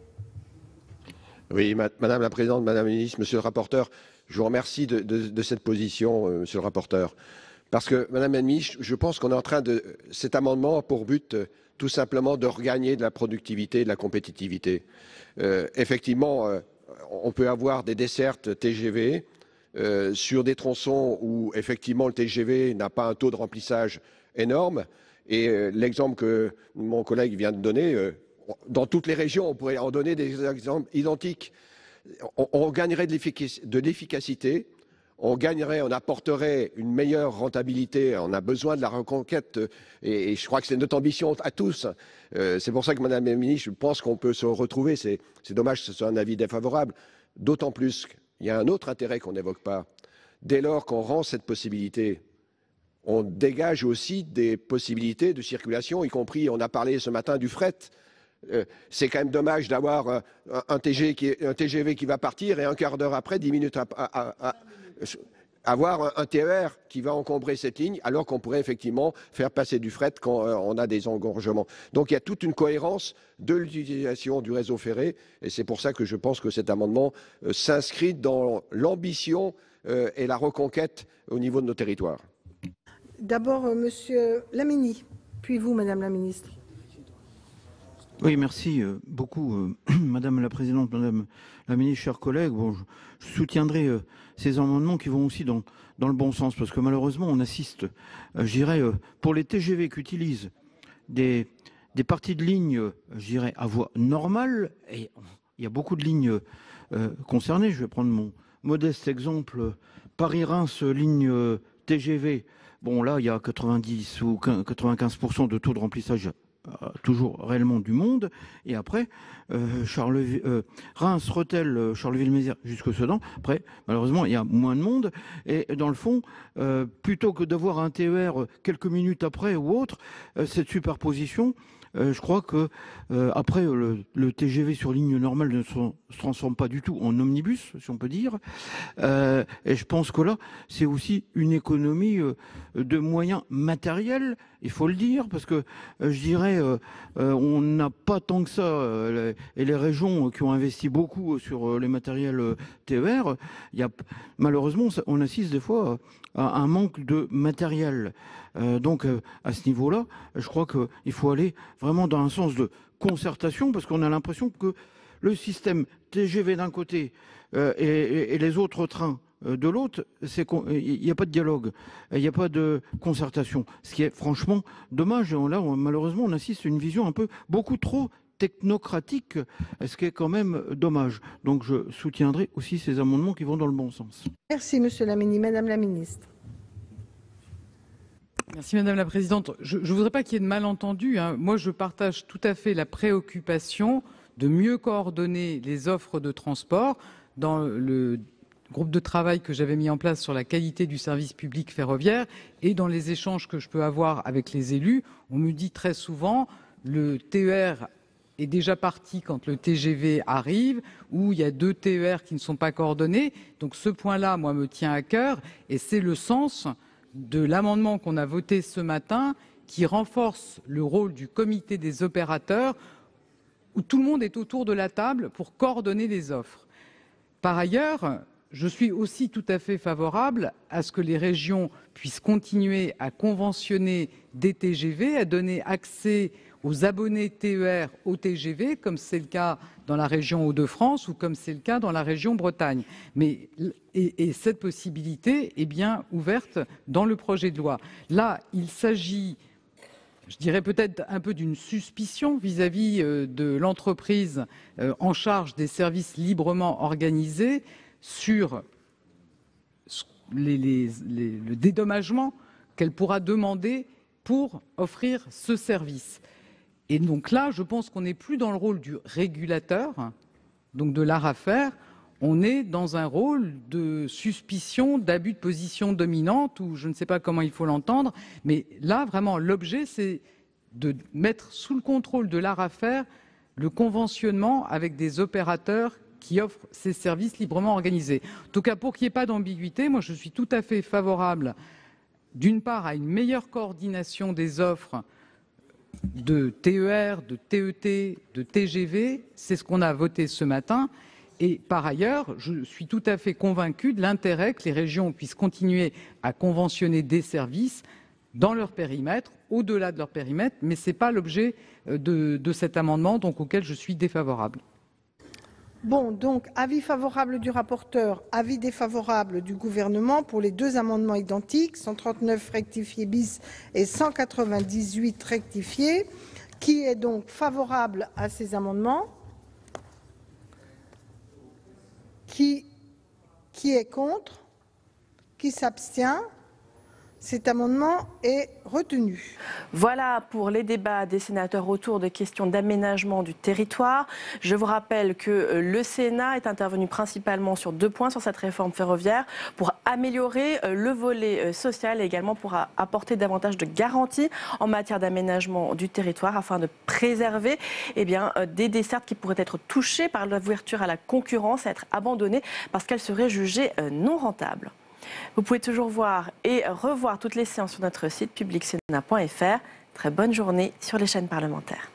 Oui, Madame la Présidente, Madame la Ministre, Monsieur le rapporteur, je vous remercie de cette position, Monsieur le rapporteur. Parce que, Madame la Ministre, je pense qu'on est en train de... Cet amendement a pour but tout simplement de regagner de la productivité, de la compétitivité. Effectivement, on peut avoir des dessertes TGV sur des tronçons où, effectivement, le TGV n'a pas un taux de remplissage énorme. Et l'exemple que mon collègue vient de donner, dans toutes les régions, on pourrait en donner des exemples identiques. On gagnerait de l'efficacité. On gagnerait, on apporterait une meilleure rentabilité. On a besoin de la reconquête et je crois que c'est notre ambition à tous. C'est pour ça que, Madame la Ministre, je pense qu'on peut se retrouver. C'est dommage que ce soit un avis défavorable. D'autant plus qu'il y a un autre intérêt qu'on n'évoque pas. Dès lors qu'on rend cette possibilité, on dégage aussi des possibilités de circulation, y compris, on a parlé ce matin du fret. C'est quand même dommage d'avoir un TGV qui va partir et un quart d'heure après, 10 minutes avoir un TER qui va encombrer cette ligne alors qu'on pourrait effectivement faire passer du fret quand on a des engorgements. Donc il y a toute une cohérence de l'utilisation du réseau ferré et c'est pour ça que je pense que cet amendement s'inscrit dans l'ambition et la reconquête au niveau de nos territoires. D'abord, Monsieur Lamini, puis vous, Madame la Ministre. Oui, merci beaucoup, Madame la Présidente, Madame la Ministre, chers collègues. Bon, je soutiendrai ces amendements qui vont aussi dans le bon sens, parce que malheureusement, on assiste, je dirais, pour les TGV qui utilisent des parties de lignes, je dirais, à voie normale, et il y a beaucoup de lignes concernées. Je vais prendre mon modeste exemple, Paris-Reims, ligne TGV. Bon, là, il y a 90 ou 95% de taux de remplissage toujours réellement du monde, et après Reims, Rethel, Charleville-Mézières jusque Sedan, après malheureusement il y a moins de monde, et dans le fond plutôt que d'avoir un TER quelques minutes après ou autre, cette superposition, je crois que après le TGV sur ligne normale ne se transforme pas du tout en omnibus, si on peut dire, et je pense que là c'est aussi une économie de moyens matériels il faut le dire, parce que je dirais, on n'a pas tant que ça, et les régions qui ont investi beaucoup sur les matériels TER, malheureusement, on assiste des fois à un manque de matériel. Donc, à ce niveau-là, je crois qu'il faut aller vraiment dans un sens de concertation, parce qu'on a l'impression que le système TGV d'un côté et les autres trains de l'autre, il n'y a pas de dialogue, il n'y a pas de concertation, ce qui est franchement dommage. Et là, malheureusement, on assiste à une vision beaucoup trop technocratique, ce qui est quand même dommage. Donc je soutiendrai aussi ces amendements qui vont dans le bon sens. Merci, Monsieur Lamini. Madame la Ministre. Merci Madame la Présidente. Je ne voudrais pas qu'il y ait de malentendus. Moi, je partage tout à fait la préoccupation de mieux coordonner les offres de transport. Dans le groupe de travail que j'avais mis en place sur la qualité du service public ferroviaire et dans les échanges que je peux avoir avec les élus, on me dit très souvent le TER est déjà parti quand le TGV arrive, ou il y a 2 TER qui ne sont pas coordonnés. Donc ce point-là, moi, me tient à cœur, et c'est le sens de l'amendement qu'on a voté ce matin, qui renforce le rôle du comité des opérateurs, où tout le monde est autour de la table pour coordonner les offres. Par ailleurs, je suis aussi tout à fait favorable à ce que les régions puissent continuer à conventionner des TGV, à donner accès aux abonnés TER au TGV, comme c'est le cas dans la région Hauts-de-France ou comme c'est le cas dans la région Bretagne. Et cette possibilité est bien ouverte dans le projet de loi. Là, il s'agit, je dirais peut-être un peu d'une suspicion vis-à-vis de l'entreprise en charge des services librement organisés sur le dédommagement qu'elle pourra demander pour offrir ce service. Et donc là, je pense qu'on n'est plus dans le rôle du régulateur, donc de l'ARAFER, on est dans un rôle de suspicion d'abus de position dominante, ou je ne sais pas comment il faut l'entendre, mais là, vraiment, l'objet, c'est de mettre sous le contrôle de l'ARAFER le conventionnement avec des opérateurs qui offrent ces services librement organisés. En tout cas, pour qu'il n'y ait pas d'ambiguïté, moi je suis tout à fait favorable, d'une part, à une meilleure coordination des offres de TER, de TET, de TGV, c'est ce qu'on a voté ce matin. Et par ailleurs, je suis tout à fait convaincu de l'intérêt que les régions puissent continuer à conventionner des services dans leur périmètre, au-delà de leur périmètre, mais ce n'est pas l'objet de cet amendement, donc auquel je suis défavorable. Bon, donc avis favorable du rapporteur, avis défavorable du gouvernement pour les 2 amendements identiques, 139 rectifié bis et 198 rectifié. Qui est donc favorable à ces amendements? Qui est contre? Qui s'abstient? Cet amendement est retenu. Voilà pour les débats des sénateurs autour des questions d'aménagement du territoire. Je vous rappelle que le Sénat est intervenu principalement sur 2 points sur cette réforme ferroviaire pour améliorer le volet social et également pour apporter davantage de garanties en matière d'aménagement du territoire afin de préserver des dessertes qui pourraient être touchées par l'ouverture à la concurrence, à être abandonnées parce qu'elles seraient jugées non rentables. Vous pouvez toujours voir et revoir toutes les séances sur notre site publicsena.fr. Très bonne journée sur les chaînes parlementaires.